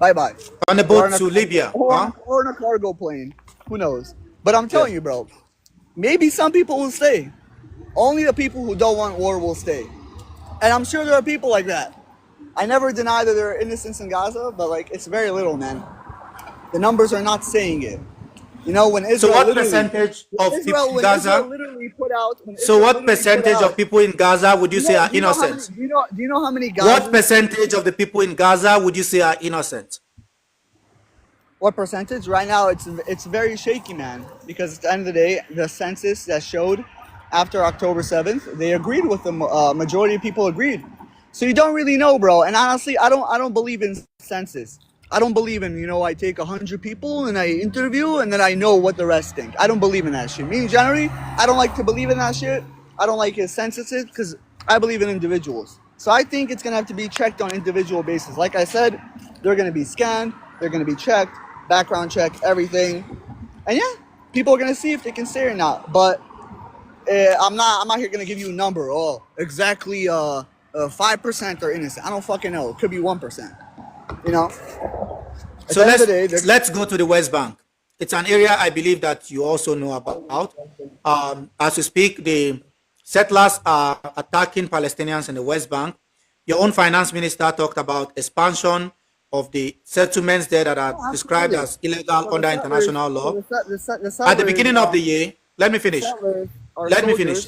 Bye bye. On a boat to Libya, huh? Or in a cargo plane. Who knows? But I'm telling you, bro. Maybe some people will stay. Only the people who don't want war will stay. And I'm sure there are people like that. I never deny that there are innocents in Gaza, but like it's very little, man. The numbers are not saying it. You know, when Israel So what percentage of people in Israel Gaza? literally put out. So what percentage of people in Gaza would you say are innocent? Do you know how many What Gazans? percentage of the people in Gaza would you say are innocent? What percentage? Right now, it's very shaky, man. Because at the end of the day, the census that showed after October 7th, they agreed with the majority of people agreed. So you don't really know, bro. And honestly, I don't believe in census. I don't believe in, I take 100 people and I interview and then I know what the rest think. I don't believe in that shit. Me, generally, I don't like to believe in that shit. I don't like his censuses because I believe in individuals. So I think it's going to have to be checked on individual basis. Like I said, they're going to be scanned. They're going to be checked, background check, everything. And yeah, people are going to see if they can stay or not. But I'm not here going to give you a number. Oh, exactly 5% are innocent. I don't fucking know. It could be 1%. So let's go to the West Bank. It's an area I believe that you also know about. As we speak, the settlers are attacking Palestinians in the West Bank. Your own finance minister talked about expansion of the settlements there that are described as illegal under international law. At the beginning of the year, let me finish. Let me finish.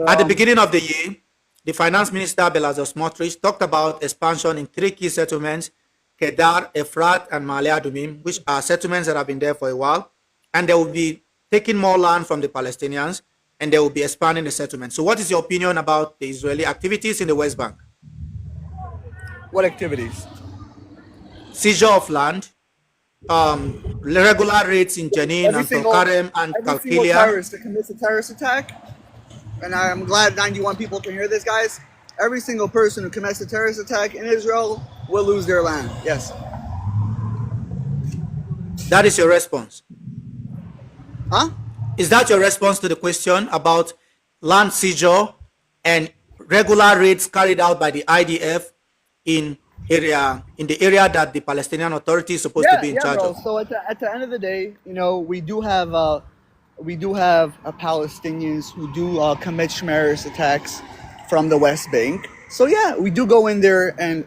At the beginning of the year, the finance minister, Belazar Smotrich, talked about expansion in 3 key settlements, Kedar, Efrat, and Ma'ale Adumim, which are settlements that have been there for a while. And they will be taking more land from the Palestinians, and they will be expanding the settlement. So what is your opinion about the Israeli activities in the West Bank? What activities? Seizure of land, regular raids in Jenin and Tulkarem and Every single Kalkilia. terrorist that commits a terrorist attack, and I'm glad 91 people can hear this, guys. Every single person who commits a terrorist attack in Israel will lose their land. Yes. That is your response. Huh? Is that your response to the question about land seizure and regular raids carried out by the IDF in the area that the Palestinian Authority is supposed to be in charge of? So at the end of the day, we do have Palestinians who do commit terrorist attacks from the West Bank. So yeah, we do go in there and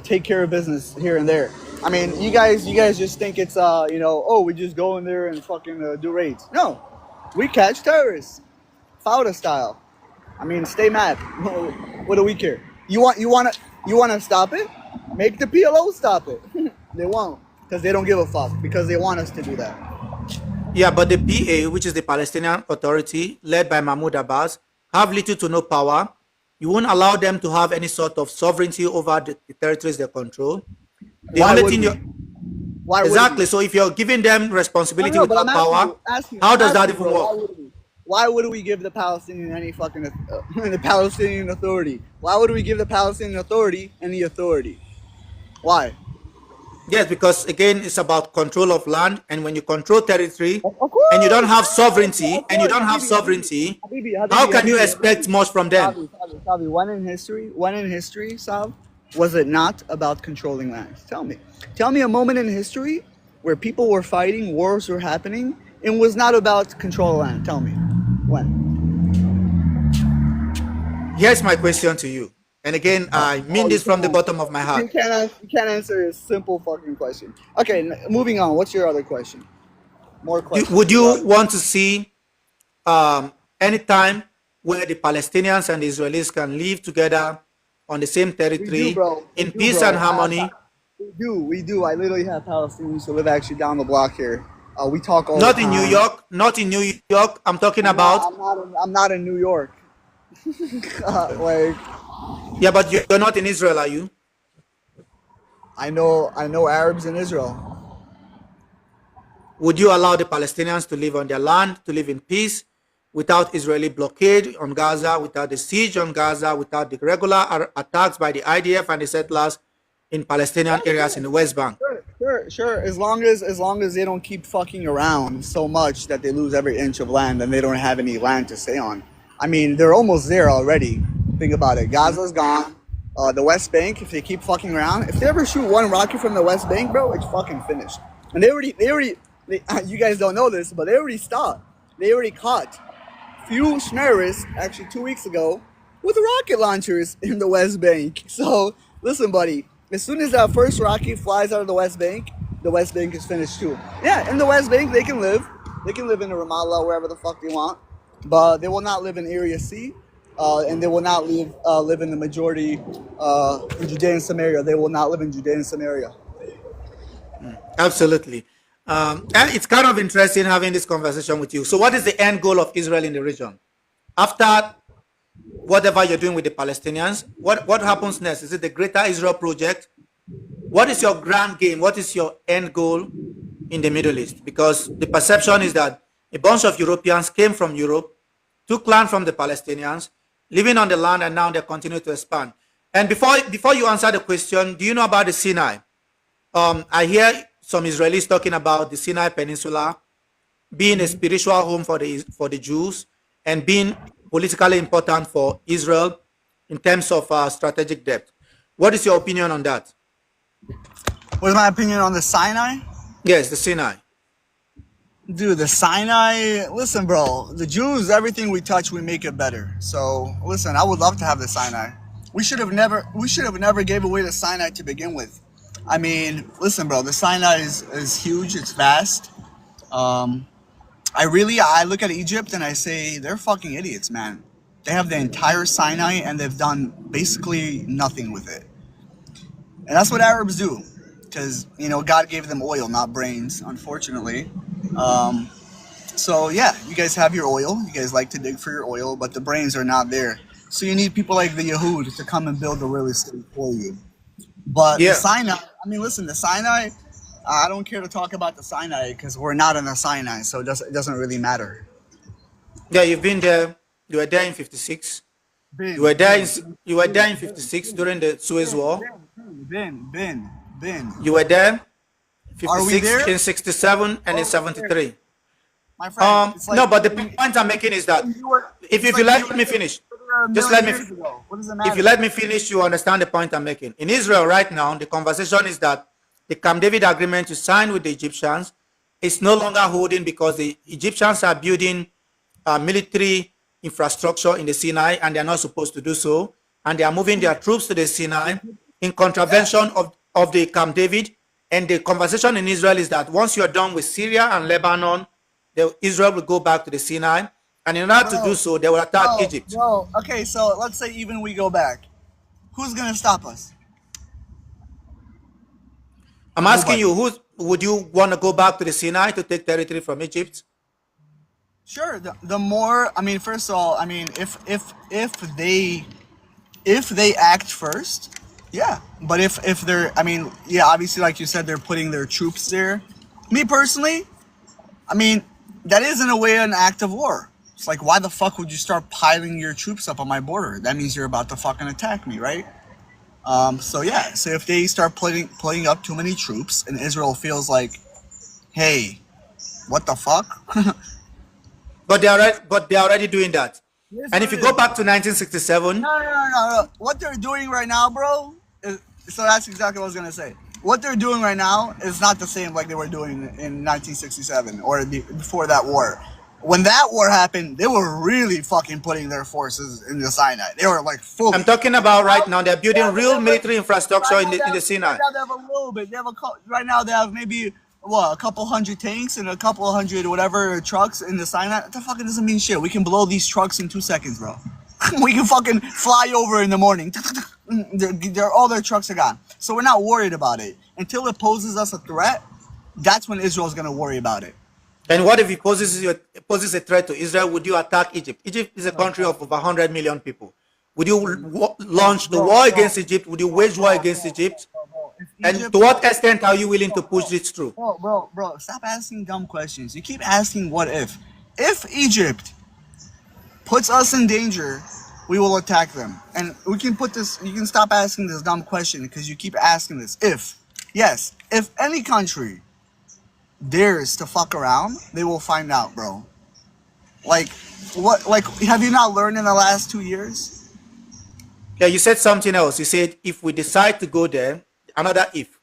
take care of business here and there. I mean, you guys just think it's we just go in there and fucking do raids. No, we catch terrorists, Fauda style. I mean, stay mad. What do we care? You want to stop it? Make the PLO stop it. They won't, because they don't give a fuck, because they want us to do that. Yeah, but the PA, which is the Palestinian Authority, led by Mahmoud Abbas, have little to no power. You won't allow them to have any sort of sovereignty over the territories they control. Why exactly. So if you're giving them responsibility without power, how does that even work? Why would we give the Palestinian any fucking the Palestinian Authority? Why would we give the Palestinian Authority any authority? Why? Yes, because again, it's about control of land, and when you control territory and you don't have sovereignty, how can you expect much from them? Savi, when in history, Sav, was it not about controlling land? Tell me a moment in history where people were fighting, wars were happening, and was not about control of land. Tell me, when? Here's my question to you. And again, I mean this from the bottom of my heart. You can't answer a simple fucking question. Okay, moving on. What's your other question? More questions. Would you want to see any time where the Palestinians and the Israelis can live together on the same territory in peace and harmony? We do. I literally have Palestinians who live actually down the block here. We talk all not the in time. New York. Not in New York. I'm talking about. I'm not in New York. Yeah, but you're not in Israel, are you? I know Arabs in Israel. Would you allow the Palestinians to live on their land, to live in peace, without Israeli blockade on Gaza, without the siege on Gaza, without the regular attacks by the IDF and the settlers in Palestinian areas in the West Bank? Sure. As long as they don't keep fucking around so much that they lose every inch of land and they don't have any land to stay on. I mean, they're almost there already. Think about it. Gaza's gone. the West Bank, if they keep fucking around, if they ever shoot one rocket from the West Bank, bro, it's fucking finished. And you guys don't know this, but they already stopped. They already caught few terrorists actually 2 weeks ago with rocket launchers in the West Bank. So listen, buddy, as soon as that first rocket flies out of the West Bank is finished too. Yeah, in the West Bank they can live. They can live in Ramallah, wherever the fuck they want, but they will not live in Area C, and they will not live in the majority in Judea and Samaria. They will not live in Judea and Samaria. Absolutely. And it's kind of interesting having this conversation with you. So, what is the end goal of Israel in the region? After whatever you're doing with the Palestinians, what happens next? Is it the Greater Israel Project? What is your grand game? What is your end goal in the Middle East? Because the perception is that a bunch of Europeans came from Europe, took land from the Palestinians, living on the land, and now they continue to expand. And before you answer the question, do you know about the Sinai? I hear some Israelis talking about the Sinai Peninsula being a spiritual home for the Jews and being politically important for Israel in terms of strategic depth. What is your opinion on that? What's my opinion on the Sinai? Yes, the Sinai. Dude, the Sinai, listen, bro, the Jews, everything we touch, we make it better. So, listen, I would love to have the Sinai. We should have never gave away the Sinai to begin with. I mean, listen, bro, the Sinai is huge, it's vast. Um, I look at Egypt and I say, they're fucking idiots, man. They have the entire Sinai and they've done basically nothing with it. And that's what Arabs do. Because, God gave them oil, not brains, unfortunately. Um, So yeah, you guys have your oil. You guys like to dig for your oil, but the brains are not there. So you need people like the Yahud to come and build the real estate for you. But the Yeah, Sinai, I mean, listen, the Sinai, I don't care to talk about the Sinai because we're not in the Sinai, so it doesn't really matter. yeah, you've been there. You were there in 56. You Bin, were there in bin, you were there bin, in bin, 56 bin, during the Suez bin, War. bin, bin, bin, bin. You were there Are we 56 there? in 67 and in Are we there? 73. My friend, it's like No, but the saying, point I'm making is that you were, if it's you like you let were me finish, there a just let million me years ago. What does it if you matter? let me finish, you understand the point I'm making. In Israel right now, the conversation is that the Camp David agreement you signed with the Egyptians is no longer holding because the Egyptians are building military infrastructure in the Sinai and they are not supposed to do so. And they are moving their troops to the Sinai in Yeah. contravention of the Camp David. And the conversation in Israel is that once you're done with Syria and Lebanon, Israel will go back to the Sinai. And in order to do Bro, so, they will attack Egypt. bro. Okay, so let's say even we go back. Who's gonna stop us? I'm asking Nobody. you, who would you want to go back to the Sinai to take territory from Egypt? Sure. The more, I mean, first of all, I mean, if they act first, yeah. But if they're, I mean, yeah, obviously, like you said, they're putting their troops there. Me personally, I mean, that is in a way an act of war. It's like, why the fuck would you start piling your troops up on my border? That means you're about to fucking attack me, right? So yeah, so if they start putting up too many troops, and Israel feels like, hey, what the fuck? But they are already doing that. Here's And what if it you is. go back to 1967, No. What they're doing right now, bro. So that's exactly what I was gonna say. What they're doing right now is not the same like they were doing in 1967 or before that war. When that war happened, they were really fucking putting their forces in the Sinai. They were like I'm fully. talking about right now, they're Yeah, building but real military infrastructure in the right Sinai. now they have a little bit. Right now they have maybe what, a couple hundred tanks and a couple hundred whatever trucks in the Sinai. That fucking doesn't mean shit. We can blow these trucks in 2 seconds, bro. We can fucking fly over in the morning. All their trucks are gone. So we're not worried about it until it poses us a threat. That's when Israel's gonna worry about it. And what if it poses a threat to Israel? Would you attack Egypt? Egypt is a No, country of over 100 million people. Would you bro, launch the bro, war bro, against Egypt? Would you wage war against Egypt? bro. If And Egypt, to what extent are you willing to push this through? stop asking dumb questions. You keep asking what if. If Egypt puts us in danger, we will attack them. And we can put this, you can stop asking this dumb question because you keep asking this. Yes, if any country dares to fuck around, they will find out, bro. Like, have you not learned in the last 2 years? Yeah, you said something else. You said if we decide to go there, another if.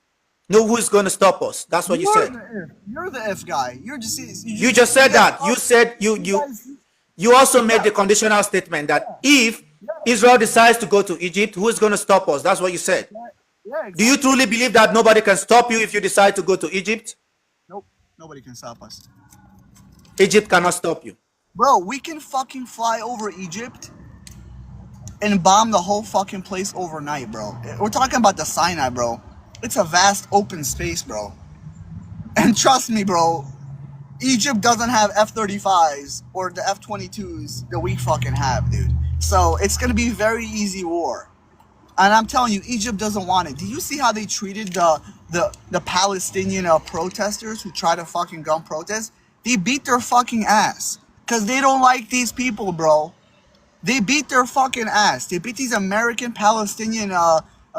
No, who's going to stop us? That's what you You're said. the if. You're the if guy. You just You said guys that. You said you guys you also made yeah the conditional statement that if yeah Israel decides to go to Egypt, who is going to stop us? That's what you said. yeah yeah Do you exactly. truly believe that nobody can stop you if you decide to go to Egypt? Nope. Nobody can stop us. Egypt cannot stop you. Bro, we can fucking fly over Egypt and bomb the whole fucking place overnight, bro. We're talking about the Sinai, bro. It's a vast open space, bro. And trust me, bro, Egypt doesn't have F-35s or the F-22s that we fucking have, dude. So it's gonna be very easy war. And I'm telling you, Egypt doesn't want it. Do you see how they treated the Palestinian protesters who try to fucking gun protest? They beat their fucking ass because they don't like these people, bro. They beat their fucking ass. They beat these American Palestinian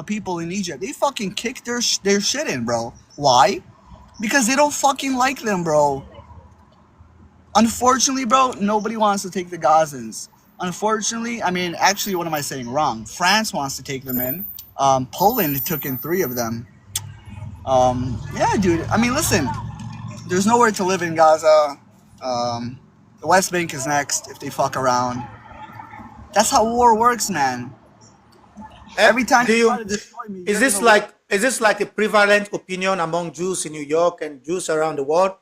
people in Egypt. They fucking kicked their shit in, bro. Why? Because they don't fucking like them, bro. Unfortunately, bro, nobody wants to take the Gazans. Unfortunately, I mean, actually, what am I saying wrong? France wants to take them in. Poland took in 3 of them. Yeah, dude. I mean, listen, there's nowhere to live in Gaza. The West Bank is next if they fuck around. That's how war works, man. Every time Do you try you to destroy me, you're gonna lose. is this like a prevalent opinion among Jews in New York and Jews around the world,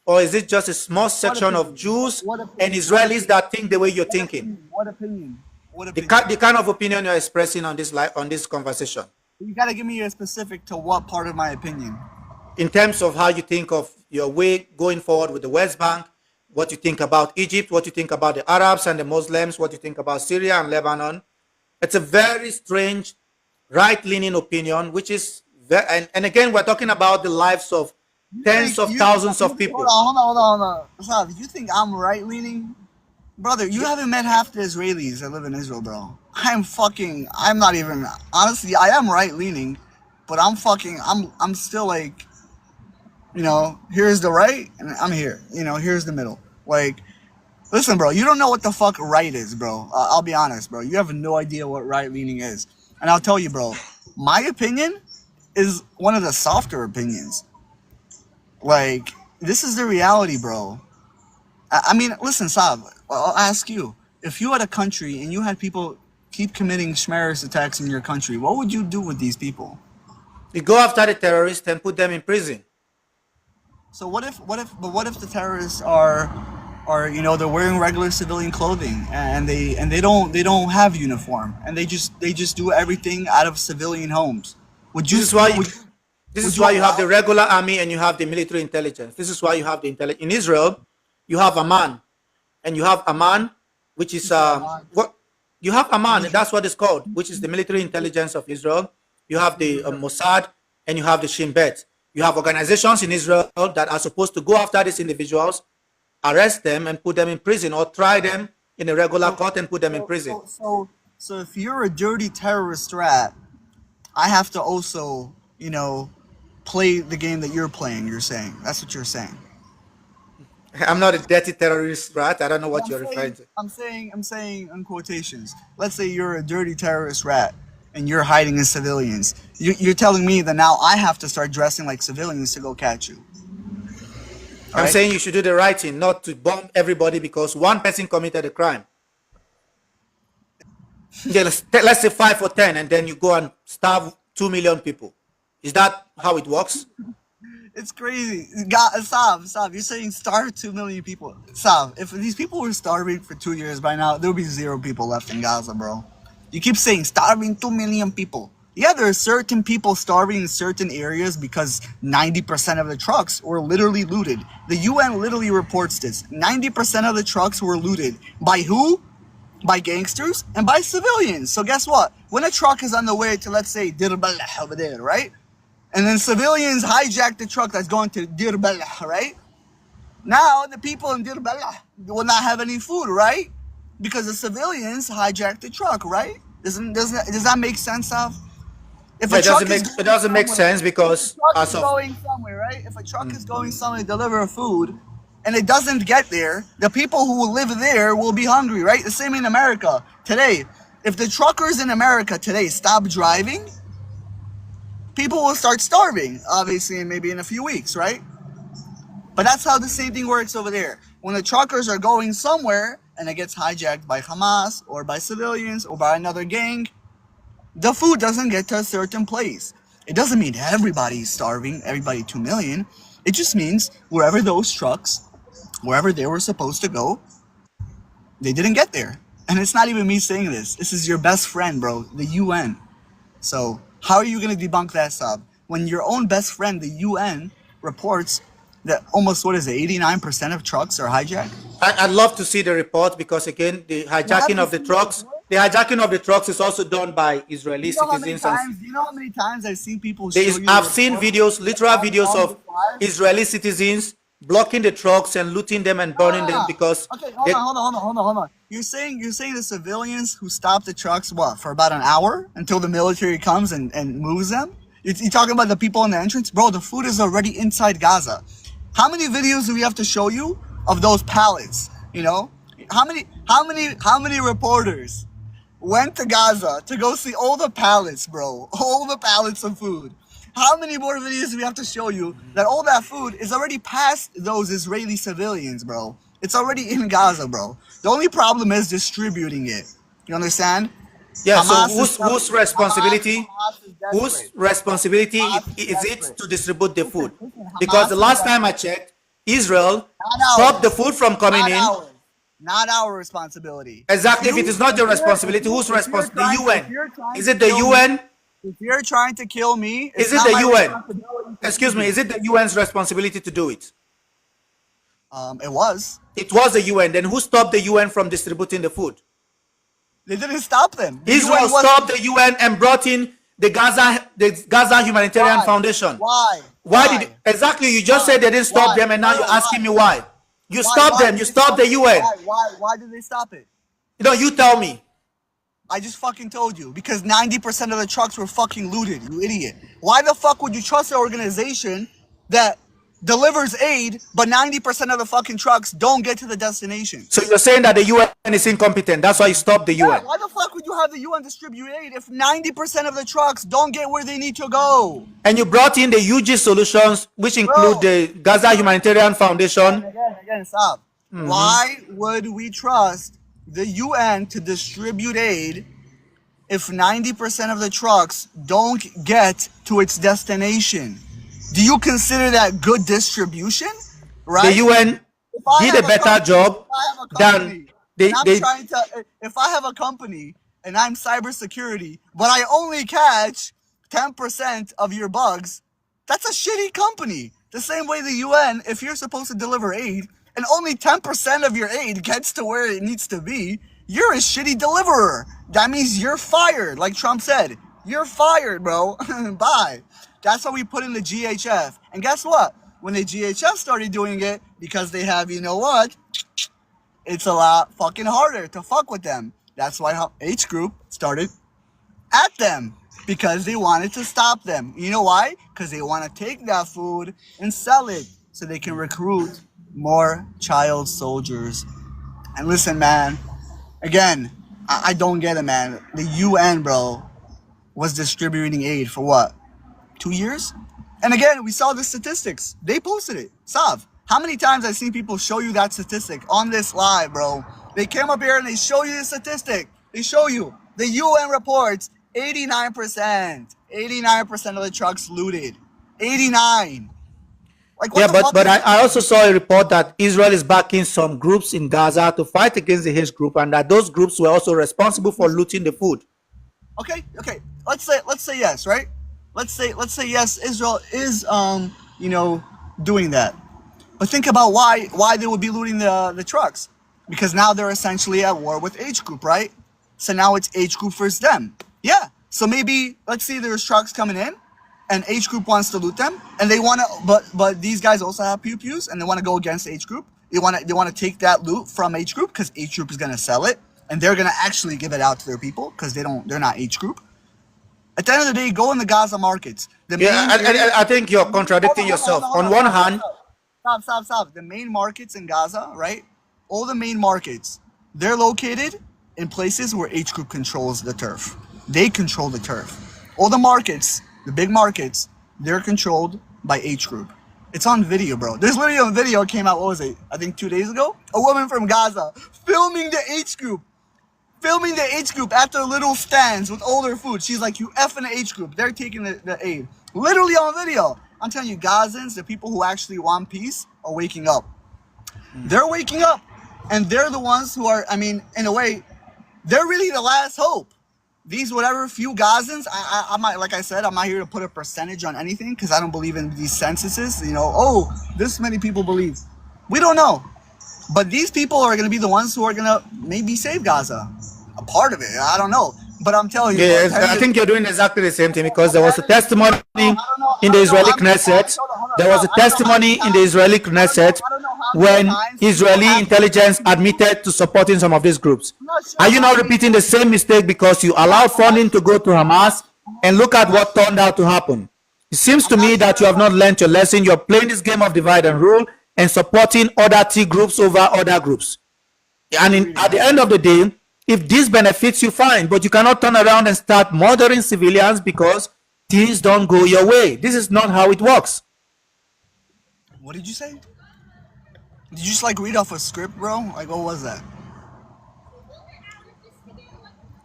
or is it just a small What section of opinion? Jews What and opinion? What Israelis opinion? that think the way you're What thinking? opinion? What opinion? What The, opinion? the kind of opinion you're expressing on this conversation, You gotta give me a specific to what part of my opinion. in terms of how you think of your way going forward with the West Bank, what you think about Egypt, what you think about the Arabs and the Muslims, what you think about Syria and Lebanon. It's a very strange right-leaning opinion, which is and again we're talking about the lives of You tens think of you thousands hold of on, people. hold on. Stop. You think I'm right leaning? Brother, you haven't met half the Israelis that live in Israel, bro. I'm not even honestly, I am right leaning, but I'm still like, here's the right and I'm here. Here's the middle. Like, listen, bro, you don't know what the fuck right is, bro. I'll be honest, bro. You have no idea what right leaning is. And I'll tell you, bro, my opinion is one of the softer opinions. Like, this is the reality, bro. I mean, listen, Saab, I'll ask you. If you had a country and you had people keep committing schmerz attacks in your country, what would you do with these people? You go after the terrorists and put them in prison. So what if the terrorists are they're wearing regular civilian clothing and they don't have uniform and they just do everything out of civilian homes. Would This you is why would this would is you why you have allow the regular army and you have the military intelligence. This is why you have the intelligence. In Israel, you have a man and you have a man, which is you say Hamas? what you have a What man, did and you that's what it's called, which is the military intelligence of Israel. You have the Mossad and you have the Shin Bet. You have organizations in Israel that are supposed to go after these individuals, arrest them, and put them in prison, or try them in a regular so court and put them in so prison. so so so if you're a dirty terrorist rat, I have to also, play the game that you're playing, you're saying. That's what you're saying. I'm not a dirty terrorist, right? I don't know what I'm you're referring saying, to. I'm saying in quotations. Let's say you're a dirty terrorist rat and you're hiding in civilians. You're telling me that now I have to start dressing like civilians to go catch you. All I'm right? saying you should do the right thing, not to bomb everybody because one person committed a crime. Yeah, let's say 5 or 10, and then you go and starve 2 million people. Is that how it works? It's crazy. God, Sav, you're saying starve 2 million people. Sav, if these people were starving for 2 years by now, there would be zero people left in Gaza, bro. You keep saying starving 2 million people. Yeah, there are certain people starving in certain areas because 90% of the trucks were literally looted. The UN literally reports this. 90% of the trucks were looted. By who? By gangsters and by civilians. So guess what? When a truck is on the way to, let's say, Dir Balah over there, right? And then civilians hijack the truck that's going to Dir Balah, right? Now the people in Dir Balah will not have any food, right? Because the civilians hijacked the truck, right? Does that make sense, Al? If a Yeah, truck is it going doesn't make somewhere, sense because truck as is of going somewhere, right? If a truck is going somewhere to deliver food and it doesn't get there, the people who will live there will be hungry, right? The same in America today. If the truckers in America today stop driving, people will start starving, obviously, maybe in a few weeks, right? But that's how the same thing works over there. When the truckers are going somewhere and it gets hijacked by Hamas or by civilians or by another gang, the food doesn't get to a certain place. It doesn't mean everybody's starving, everybody 2 million. It just means wherever those trucks, wherever they were supposed to go, they didn't get there. And it's not even me saying this. This is your best friend, bro, the UN. So how are you going to debunk that stuff when your own best friend, the UN, reports that almost, what is it, 89% of trucks are hijacked? I'd love to see the report because again, You have to see the report. the hijacking of the trucks is also done by Israeli You know how many citizens, and times? Do you know how many times I've seen people there show is you the I've seen report videos, literal videos on the of fly? Israeli citizens blocking the trucks and looting them and burning them Ah, because okay. they, Hold on. You're saying the civilians who stop the trucks what for about an hour until the military comes and moves them? You're talking about the people in the entrance, bro. The food is already inside Gaza. How many videos do we have to show you of those pallets? You know, how many reporters went to Gaza to go see all the pallets, bro? All the pallets of food. How many more videos do we have to show you that all that food is already past those Israeli civilians, bro? It's already in Gaza, bro. The only problem is distributing it. You understand? yeah. So Hamas is whose responsibility? Hamas is Whose desperate. responsibility Hamas is is it desperate. to distribute the food? Listen, Because the Hamas is last time I desperate. checked, Israel Not stopped the ours. food from coming Not in. ours. Not our responsibility. If Exactly. If it you is not if your you're if responsibility, you whose if you're responsibility? The trying if UN. you're trying Is to it the kill me, UN? if you're trying to kill me, Is it's it not the my UN? responsibility to Excuse feed me. you. Is it the UN's responsibility to do it? It was. It was the UN. Then who stopped the UN from distributing the food? They didn't stop them. The Israel UN was stopped the UN and brought in the Gaza Humanitarian why? Foundation. Why? Why did Why? exactly you just Why? said they didn't stop Why? them and now No, you're no, asking why? me why? You Why? stopped Why them, did you they stopped stop the it? UN. Why did they stop it? You know, you tell me. I just fucking told you because 90% of the trucks were fucking looted, you idiot. Why the fuck would you trust an organization that delivers aid, but 90% of the fucking trucks don't get to the destination? So you're saying that the UN is incompetent. That's why you stopped the Yeah, UN. why the fuck would you have the UN distribute aid if 90% of the trucks don't get where they need to go? And you brought in the UG solutions, which include Bro, the if Gaza you're Humanitarian again, Foundation. again, again, stop. Why would we trust the UN to distribute aid if 90% of the trucks don't get to its destination? Do you consider that good distribution? The Right? UN If I did a have a better company, job than and they, I'm they trying to, if I have a company and I'm cybersecurity, but I only catch 10% of your bugs, that's a shitty company. The same way the UN, if you're supposed to deliver aid and only 10% of your aid gets to where it needs to be, you're a shitty deliverer. That means you're fired, like Trump said. You're fired, bro. Bye. That's why we put in the GHF. And guess what? When the GHF started doing it, because they have, you know what? It's a lot fucking harder to fuck with them. That's why H Group started at them because they wanted to stop them. You know why? Because they want to take that food and sell it so they can recruit more child soldiers. And listen, man, again, I don't get it, man. The UN, bro, was distributing aid for what? 2 years? And again, we saw the statistics. They posted it. Sav, how many times I've seen people show you that statistic on this live, bro? They came up here and they show you the statistic. They show you. The UN reports 89%. 89% of the trucks looted. 89. Like, what yeah, the but fuck but is I, this? I also saw a report that Israel is backing some groups in Gaza to fight against the H group, and that those groups were also responsible for looting the food. Okay. Let's say yes, right? Let's say yes, Israel is you know, doing that. But think about why they would be looting the trucks. Because now they're essentially at war with H Group, right? So now it's H Group versus them. Yeah. So maybe let's see there's trucks coming in and H Group wants to loot them and they wanna but these guys also have pew pews and they wanna go against H Group. They wanna take that loot from H Group because H Group is gonna sell it and they're gonna actually give it out to their people because they're not H Group. At the end of the day, go in the Gaza markets. The Yeah, main area. I think you're Hold contradicting on, hold on, hold yourself. on, hold On on. one Stop. hand, The main markets in Gaza, right? All the main markets, they're located in places where H Group controls the turf. They control the turf. All the markets, the big markets, they're controlled by H Group. It's on video, bro. There's literally a video came out, what was it? I think 2 days ago? A woman from Gaza filming the H Group. Filming the H Group at their little stands with all their food. She's like, you effing H Group. They're taking the aid. Literally on video. I'm telling you, Gazans, the people who actually want peace, are waking up. They're waking up. And they're the ones who are, I mean, in a way, they're really the last hope. These whatever few Gazans, I'm not, like I said, I'm not here to put a percentage on anything because I don't believe in these censuses. You know, oh, this many people believe. We don't know. But these people are going to be the ones who are going to maybe save Gaza. A part of it. I don't know. But I'm telling you. Yes, I think you're doing exactly the same thing because there was a testimony in the Israeli Knesset. There was a testimony in the Israeli Knesset when Israeli intelligence admitted to supporting some of these groups. Are you now repeating the same mistake because you allowed funding to go to Hamas and look at what turned out to happen? It seems to me that you have not learned your lesson. You're playing this game of divide and rule and supporting other T groups over other groups. And at the end of the day, if this benefits you, fine, but you cannot turn around and start murdering civilians because things don't go your way. This is not how it works. What did you say? Did you just like read off a script, bro? Like, what was that?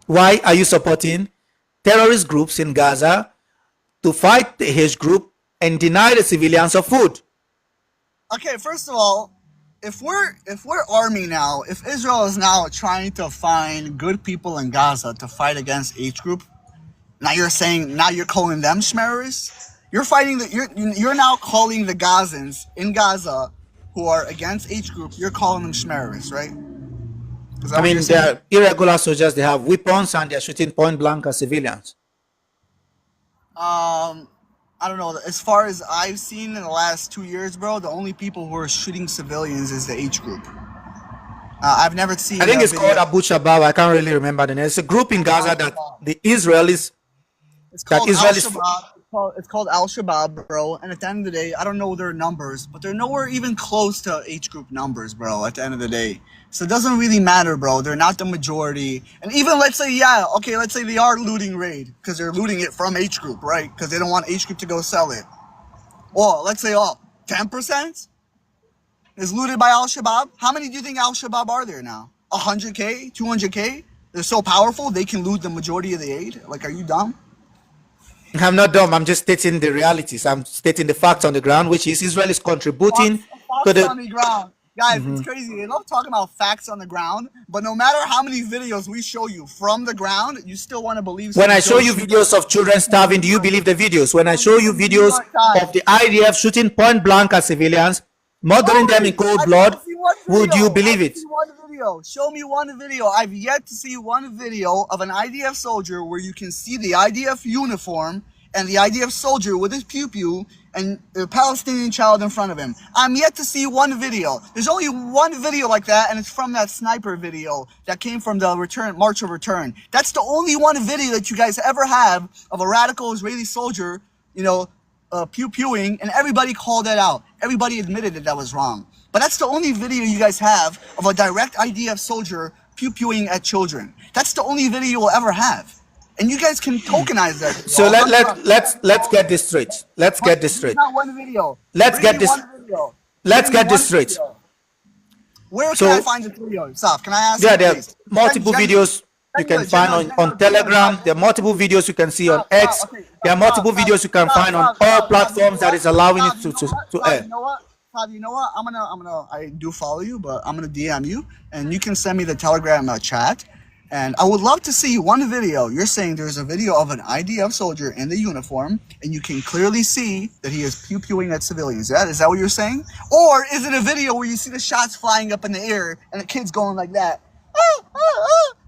Why are you supporting terrorist groups in Gaza to fight the H group and deny the civilians of food? Okay, first of all, if we're army now, if Israel is now trying to find good people in Gaza to fight against H group, now you're calling them schmerrists? You're now calling the Gazans in Gaza who are against H group, you're calling them schmerrists, right? I mean, they're irregular soldiers, they have weapons and they're shooting point blank at civilians. I don't know. As far as I've seen in the last 2 years, bro, the only people who are shooting civilians is the H group. I've never seen. I think it's called Abu Shabab. I can't really remember the name. It's a group in Gaza that the Israelis. It's called Al-Shabaab. It's called Al-Shabaab, bro. And at the end of the day, I don't know their numbers, but they're nowhere even close to H group numbers, bro. At the end of the day, so it doesn't really matter, bro. They're not the majority. And even let's say, yeah, okay, let's say they are looting raid because they're looting it from H group, right? Because they don't want H group to go sell it. Or let's say, 10% is looted by Al-Shabaab. How many do you think Al-Shabaab are there now? 100K, 200K? They're so powerful they can loot the majority of the aid. Like, are you dumb? I'm not dumb. I'm just stating the realities. I'm stating the facts on the ground, which is Israel is contributing to the. On the ground. Guys, it's crazy. They love talking about facts on the ground, but no matter how many videos we show you from the ground, you still want to believe. When I show you videos of children starving, do you believe the videos? When I show you videos of the IDF shooting point blank at civilians, murdering them in cold blood, would you believe it? Show me one video. I've yet to see one video of an IDF soldier where you can see the IDF uniform and the IDF soldier with his pew-pew and a Palestinian child in front of him. I'm yet to see one video. There's only one video like that, and it's from that sniper video that came from the March of Return. That's the only one video that you guys ever have of a radical Israeli soldier, pew-pewing, and everybody called that out. Everybody admitted that was wrong. But that's the only video you guys have of a direct IDF soldier pew-pewing at children. That's the only video you'll ever have. And you guys can tokenize that. So let's get this straight. Let's get this straight. Not one video. Let's get this straight. Where can I find the video? Saf, can I ask? Yeah, there are multiple videos you can find on Telegram. There are multiple videos you can see on X. There are multiple videos you can find on all platforms that is allowing it to air. You know what? Fabi, you know what? I do follow you, but I'm gonna DM you, and you can send me the Telegram chat. And I would love to see one video. You're saying there's a video of an IDF soldier in the uniform, and you can clearly see that he is pew-pewing at civilians. Is that what you're saying? Or is it a video where you see the shots flying up in the air and the kid's going like that?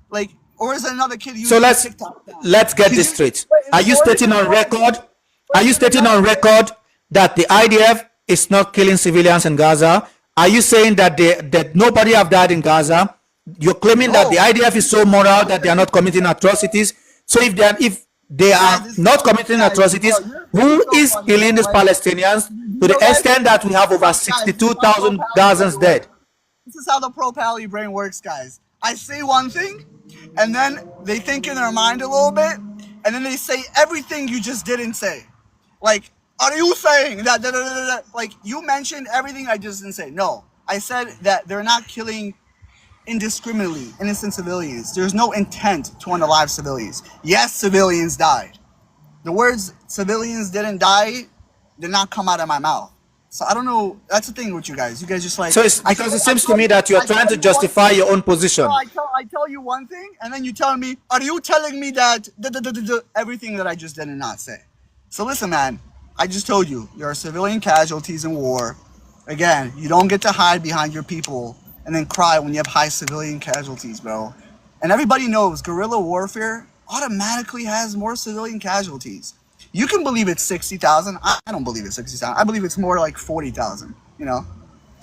Like, or is it another kid using TikTok? Let's get this straight. Are you stating on record? Are you stating on record that the IDF is not killing civilians in Gaza? Are you saying that that nobody have died in Gaza? You're claiming that the IDF is so moral that they are not committing atrocities. So if they are not committing atrocities, who is killing these Palestinians to the extent that we have over 62,000 Gazans dead? This is how the pro-Pally brain works, guys. I say one thing, and then they think in their mind a little bit, and then they say everything you just didn't say. Like, are you saying that? Like, you mentioned everything I just didn't say. No, I said that they're not killing indiscriminately innocent civilians. There's no intent to unalive civilians. Yes, civilians died. The words civilians didn't die did not come out of my mouth. So I don't know. That's the thing with you guys. You guys just like So it's because it seems to me that you are I trying tell to you one justify thing. your own No, position. I tell you one thing, and then you tell me, are you telling me that everything that I just did not say? So listen, man. I just told you, there are civilian casualties in war. Again, you don't get to hide behind your people and then cry when you have high civilian casualties, bro. And everybody knows guerrilla warfare automatically has more civilian casualties. You can believe it's 60,000. I don't believe it's 60,000. I believe it's more like 40,000, you know?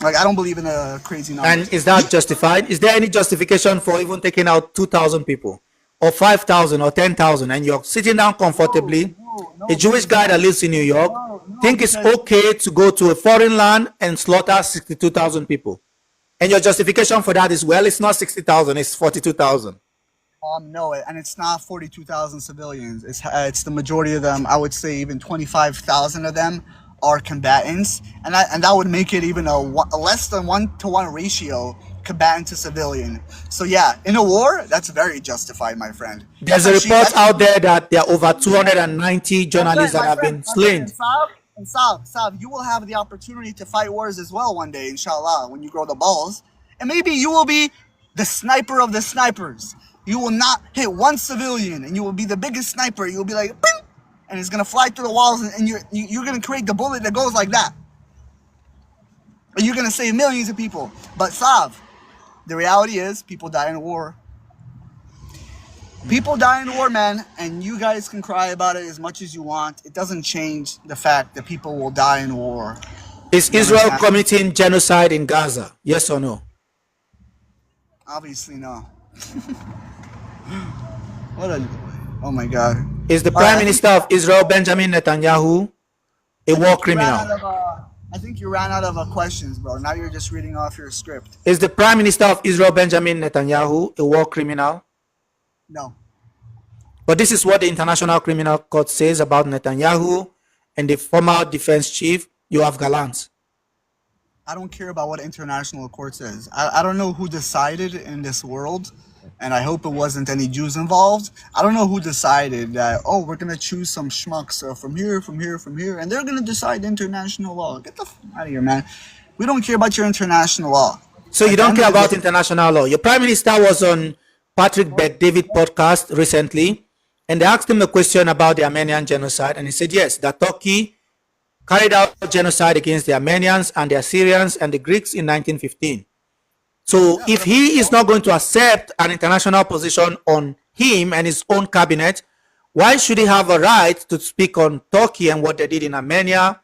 Like, I don't believe in the crazy And numbers. is that justified? Is there any justification for even taking out 2,000 people or 5,000 or 10,000 and you're sitting down comfortably? A Jewish Because guy that lives in New York no, think it's because okay to go to a foreign land and slaughter 62,000 people. And your justification for that is, well, it's not 60,000, it's 42,000. no, and it's not 42,000 civilians. It's the majority of them. I would say even 25,000 of them are combatants, and that would make it even a less than 1-to-1 ratio combatant to civilian. So yeah, in a war, that's very justified, my friend. There's a report out there that there are over 290 journalists that have been My friend, slain. Sav, you will have the opportunity to fight wars as well one day, inshallah, when you grow the balls. And maybe you will be the sniper of the snipers. You will not hit one civilian, and you will be the biggest sniper. You will be like, bing, and it's gonna fly through the walls, and you're gonna create the bullet that goes like that. And you're gonna save millions of people. But Sav, the reality is, people die in war. People die in war, man, and you guys can cry about it as much as you want. It doesn't change the fact that people will die in war. Is You Israel understand? committing genocide in Gaza? Yes or no? Obviously, no. What a... Oh my God. Is the All right, Prime Minister of Israel, Benjamin Netanyahu, a war criminal? I think you ran out of questions, bro. Now you're just reading off your script. Is the Prime Minister of Israel, Benjamin Netanyahu, a war criminal? No. But this is what the International Criminal Court says about Netanyahu and the former defense chief, Yoav Gallant. I don't care about what international court says. I don't know who decided in this world, and I hope it wasn't any Jews involved. I don't know who decided that, oh, we're going to choose some schmucks from here, and they're going to decide international law. Get the f out of here, man. We don't care about your international law. So you don't care about international law. Your Prime Minister was on Patrick Bet-David podcast recently, and they asked him a question about the Armenian genocide, and he said yes, that Turkey carried out genocide against the Armenians and the Assyrians and the Greeks in 1915. So if he is not going to accept an international position on him and his own cabinet, why should he have a right to speak on Turkey and what they did in Armenia,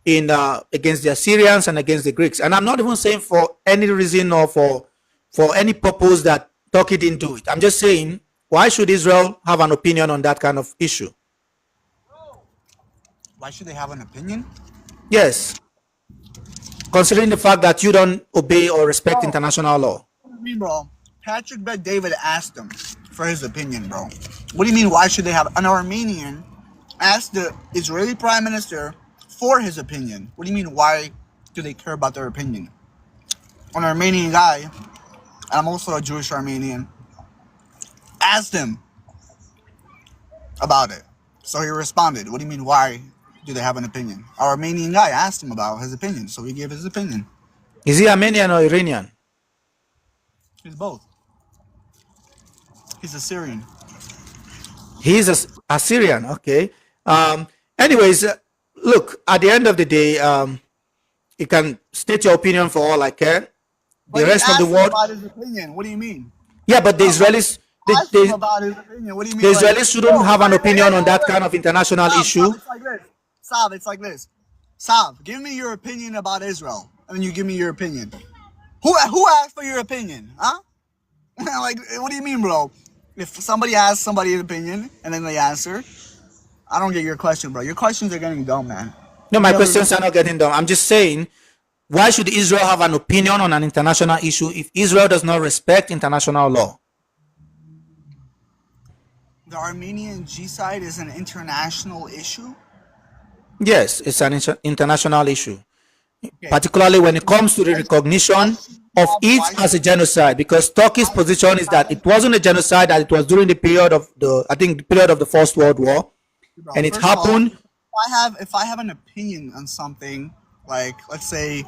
in against the Assyrians and against the Greeks? And I'm not even saying for any reason or for any purpose that Turkey didn't do it. I'm just saying, why should Israel have an opinion on that kind of issue? Why should they have an opinion? Yes, considering the fact that you don't obey or respect international law. What do you mean, bro? Patrick Bet-David asked him for his opinion, bro. What do you mean, why should they have... An Armenian asked the Israeli Prime Minister for his opinion. What do you mean, why do they care about their opinion? An Armenian guy, and I'm also a Jewish Armenian, asked him about it. So he responded, what do you mean, why do they have an opinion? Our Armenian guy asked him about his opinion, so he gave his opinion. Is he Armenian or Iranian? He's both. He's Assyrian. He's Assyrian, okay. Anyways, look, at the end of the day, you can state your opinion for all I care. But The rest of the world... about his opinion. What do you mean? Yeah, but the Israelis... Ask him about his opinion. What do you mean? The Israelis shouldn't have an opinion on that kind of international issue. It's like this. Sav, it's like this. Sav, give me your opinion about Israel, and then you give me your opinion. Who asked for your opinion? Huh? Like, what do you mean, bro? If somebody asks somebody an opinion and then they answer, I don't get your question, bro. Your questions are getting dumb, man. No, my questions are not getting dumb. I'm just saying, why should Israel have an opinion on an international issue if Israel does not respect international law? The Armenian genocide is an international issue. Yes, it's an international issue, Okay. particularly when it comes to the I just have a recognition question, of Bob. it as a genocide. Because Turkey's position is that it wasn't a genocide; that it was during the period of I think, the period of the First World War, Bro, and it first of all, happened. if I have an opinion on something, like let's say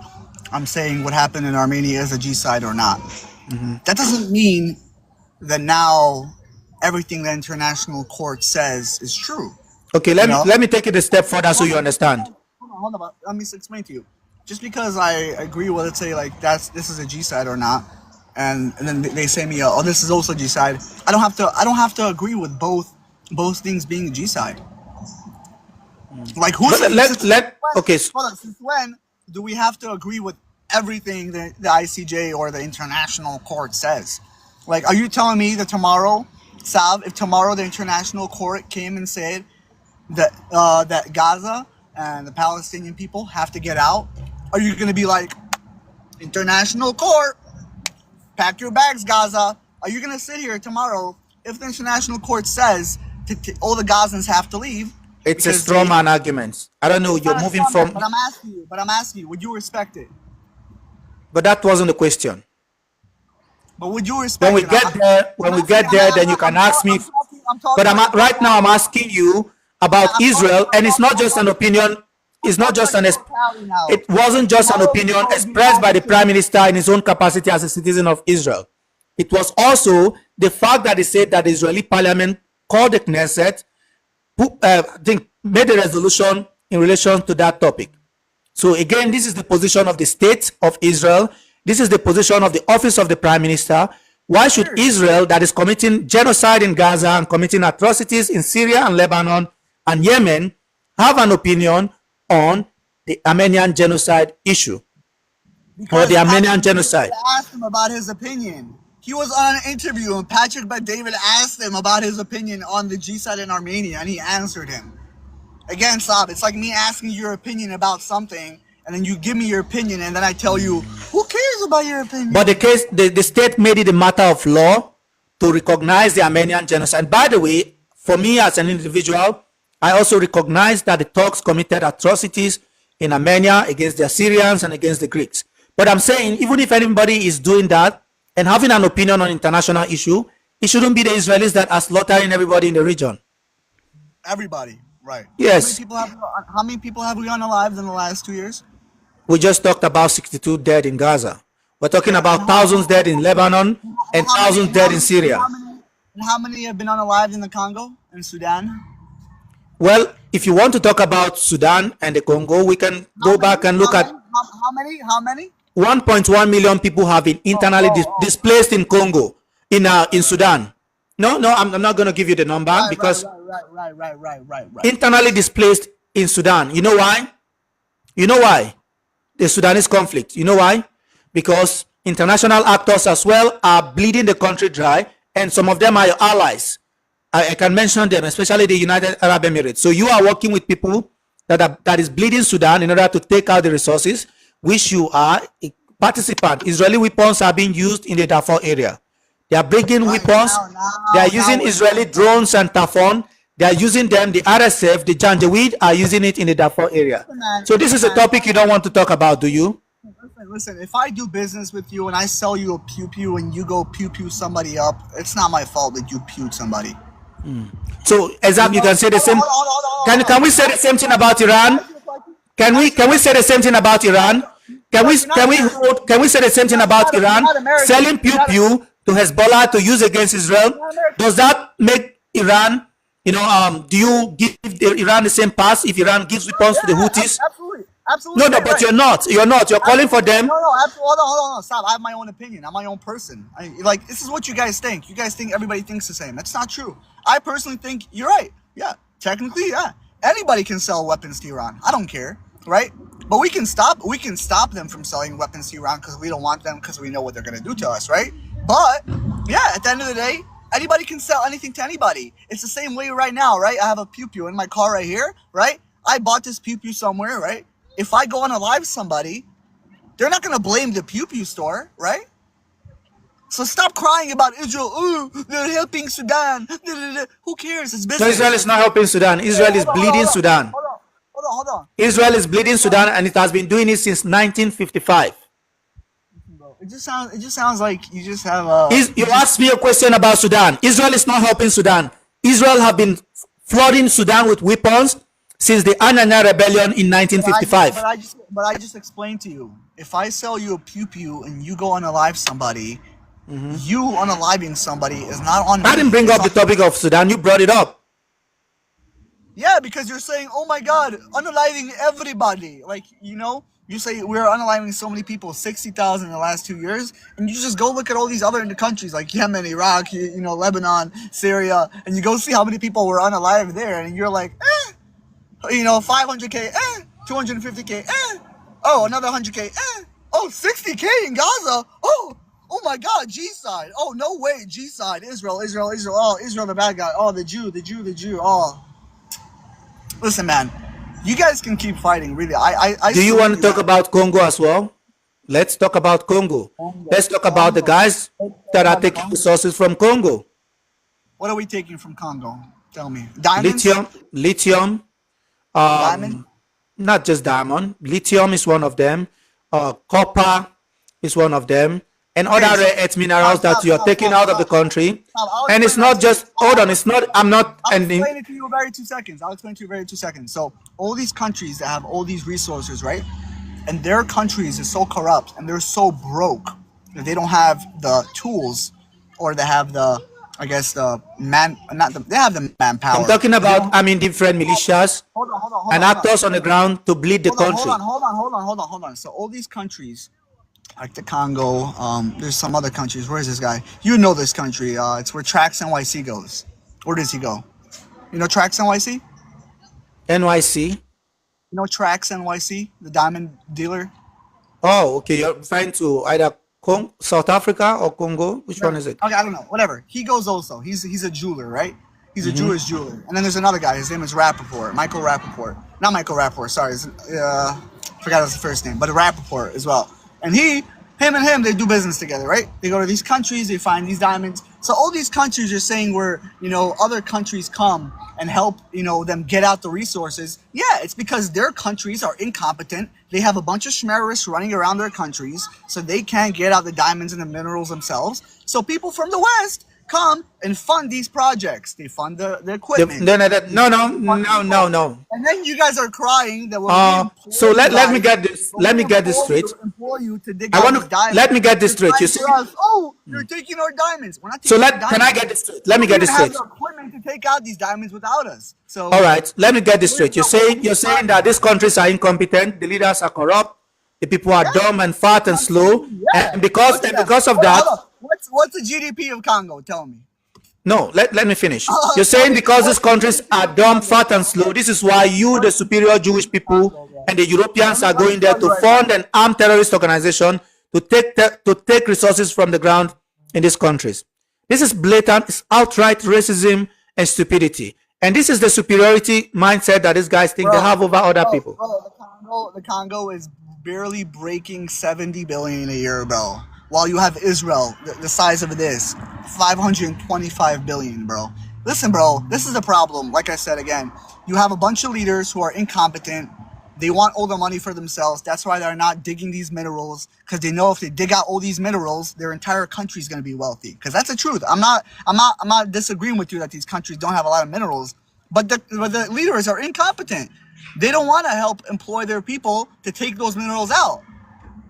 I'm saying what happened in Armenia is a genocide or not, Mhm. that doesn't mean that now everything the international court says is true. Okay, You let me know? let me take it a step further so Hold you on, understand. hold on. Let me explain to you. Just because I agree with, let's say, like this is a G side or not, and then they say me, oh, this is also G side. I don't have to agree with both things being G side. Like who But said let okay. since when do we have to agree with everything that the ICJ or the international court says? Like, are you telling me that tomorrow, Sav, if tomorrow the international court came and said that Gaza and the Palestinian people have to get out, are you going to be like, international court, pack your bags, Gaza? Are you going to sit here tomorrow if the international court says all the Gazans have to leave It's a because straw they? man argument. I don't know. It's You're not a moving straw man, from, but I'm asking you, would you respect it? but that wasn't the question. But would you When respect we it? get there, I'm when we asking. get there, then you can ask me. I'm But talking like a right grown now, I'm man now. asking you Yeah, about Israel, and it's not just an opinion. I'm It's not talking just like a an. grown Cali now. It wasn't If just an tomorrow opinion people would be expressed by the asked prime to, minister in his own capacity as a citizen of Israel. It was also the fact that he said that the Israeli parliament called the Knesset, who I think made a resolution in relation to that topic. So again, this is the position of the state of Israel. This is the position of the office of the prime minister. Why should weird. Israel, that is committing genocide in Gaza and committing atrocities in Syria and Lebanon and Yemen, have an opinion on the Armenian genocide issue or the Because Armenian Patrick Bet genocide? David asked him about his opinion. He was on an interview and Patrick Bet David asked him about his opinion on the G side in Armenia and he answered him. Again, Saab, it's like me asking your opinion about something and then you give me your opinion and then I tell you, who cares about your But opinion? the state made it a matter of law to recognize the Armenian genocide. By the way, for me as an individual, I also recognize that the Turks committed atrocities in Armenia against the Assyrians and against the Greeks. But I'm saying, even if anybody is doing that and having an opinion on international issue, it shouldn't be the Israelis that are slaughtering everybody in the region. Everybody, right. Yes, How many people have we unalived in the last 2 years? we just talked about 62 dead in Gaza. We're talking Yeah, and about thousands dead in Lebanon and how many thousands dead in Syria. and how many have been unalived in the Congo and Sudan? Well, if you want to talk about Sudan and the Congo, we can How go many? back and look How at many? How many? How many? 1.1 million people have been internally Oh, displaced in Congo, in Sudan. No, no, I'm not going to give you the number because right. internally displaced in Sudan. You know why? You know why? The Sudanese conflict. You know why? Because international actors as well are bleeding the country dry, and some of them are your allies. I can mention them, especially the United Arab Emirates. So you are working with people that is bleeding Sudan in order to take out the resources, which you are a participant. Israeli weapons are being used in the Darfur area. They are bringing Right weapons. They are now using we're Israeli talking. drones and Tafon. They are using them. The RSF, the Janjaweed are using it in the Darfur area. So this Listen, is a man. topic you don't want to talk about, do you? Listen. If I do business with you and I sell you a pew pew and you go pew pew somebody up, it's not my fault that you pewed somebody. So You exactly, you know? can say the same. Can we Hold say on. the same thing Can about Iran? I ask you a Can we question? say the same thing about Iran? Look, you're not American. Can we say the same thing about You're Iran? not American. Selling pew pew to Hezbollah to use against Israel. You're not American. Does that make Iran? Do you give Iran the same pass if Iran gives weapons to the Yeah, Houthis? absolutely, absolutely No, no, but right. you're not. You're not. You're calling for Absolutely. them. No, absolutely. Hold on. Stop. I have my own opinion. I'm my own person. Like, this is what you guys think. You guys think everybody thinks the same. That's not true. I personally think you're right. Yeah, technically, yeah. Anybody can sell weapons to Iran. I don't care, right? But we can stop. We can stop them from selling weapons to Iran because we don't want them because we know what they're gonna do to us, right? But yeah, at the end of the day, anybody can sell anything to anybody. It's the same way right now, right? I have a pew pew in my car right here, right? I bought this pew pew somewhere, right? If I go on a live somebody, they're not gonna blame the pew pew store, right? So stop crying about Israel. Oh, they're helping Sudan. Da, da, da. Who cares? It's No, Israel business. is not helping Sudan. Hey, Israel is bleeding hold on, Sudan. hold on, hold on, hold on, Israel is bleeding hold on. Sudan, and it has been doing it since 1955. Bro. It just sounds like you just have a You asked me a question about Sudan. Israel is not helping Sudan. Israel have been flooding Sudan with weapons since the Ananya rebellion in but I just but 1955. I just but I just explained to you. If I sell you a pew pew and you go unalive somebody, you unaliving somebody is not on I didn't me. bring It's up the on. topic of Sudan. You brought it up. Yeah, because you're saying, "Oh my God, unaliving everybody." Like you say we're unaliving so many people, 60,000 in the last 2 years, and you just go look at all these other countries like Yemen, Iraq, Lebanon, Syria, and you go see how many people were unalive there, and you're like, 500K, 250K, oh, another 100K, oh, 60K in Gaza, oh my God, G side, oh no way, G side, Israel, Israel, Israel, oh, Israel the bad guy, oh, the Jew, the Jew, the Jew, oh. Listen, man, you guys can keep fighting. Really, I Do you salute want to you talk guys. about Congo as well? Let's talk about Congo. Congo, Let's talk about the Congo. guys Let's talk that are about the taking Congo. resources from Congo. What are we taking from Congo? Tell me. Diamonds? Lithium, Diamond? um, not just diamond. Lithium is one of them. Copper is one of them, and Okay, other so rare earth minerals stop, that stop, you are stop, taking stop, out of the stop, stop. country. Stop. I'll And it's explain that not to you. just, hold on, it's not, I'm not I'll ending. explain it to you in very 2 seconds. I'll explain to you in very 2 seconds. So all these countries that have all these resources, right? And their countries is so corrupt and they're so broke that they don't have the tools, or they have the, I guess the man, not the, they have the I'm manpower, talking but they about, don't. I mean, different militias Hold on, hold on, hold and on, hold on. actors on the ground to bleed the Hold on, hold on, country. hold on, hold on, hold on, hold on. So all these countries, like the Congo, there's some other countries. Where is this guy? You know this country. It's where Trax NYC goes. Where does he go? You know Trax NYC? You NYC. know Trax NYC, the diamond dealer? Oh, okay. You're referring to either South Africa or Congo. Which one Whatever. is it? Okay, I don't know. Whatever. He goes also. He's a jeweler, right? He's a Hmm. Jewish jeweler. And then there's another guy. His name is Rappaport. Michael Rappaport. Not Michael Rappaport. Sorry. Forgot his first name, but Rappaport as well. And him and him, they do business together, right? They go to these countries. They find these diamonds. So all these countries are saying where other countries come and help them get out the resources. Yeah, it's because their countries are incompetent. They have a bunch of schmerrists running around their countries, so they can't get out the diamonds and the minerals themselves. So people from the West come and fund these projects. They fund the equipment. No, no, no, no, They fund no, no, people. no. And then you guys are crying that when we So employ you let me guys, get this. when Let we me get this straight. employ you to dig I out want these to let me diamonds, get this you're straight. You crying to see. us, oh, you're taking our diamonds. We're not So taking your can I diamonds. get this straight? You Let me don't get even this have straight. the equipment to take out these diamonds without us. All So right. Let me get this straight. You're where's the saying that money? these countries are incompetent. The leaders are corrupt. The people are Yeah, dumb and fat and slow. absolutely, And yeah. because Look at and them. because of Hold on, that, hold on. What's the GDP of Congo? Tell me. no, let me finish. You're Tell saying me because these what's the countries GDP are of dumb, Congo, fat, and bro. slow, this is why you, the What's the superior GDP Jewish of people, Congo, bro? and the Europeans are Let me going there tell you to right now. fund an armed terrorist organization to take resources from the ground in these countries. This is blatant, it's outright racism and stupidity. And this is the superiority mindset that these guys think they Bro, have over other people. the Congo is barely breaking 70 billion a year, bro. While you have Israel, the size of this, 525 billion, bro. Listen, bro, this is a problem. Like I said again, you have a bunch of leaders who are incompetent. They want all the money for themselves. That's why they're not digging these minerals, because they know if they dig out all these minerals, their entire country is going to be wealthy. Because that's the truth. I'm not disagreeing with you that these countries don't have a lot of minerals, but the leaders are incompetent. They don't want to help employ their people to take those minerals out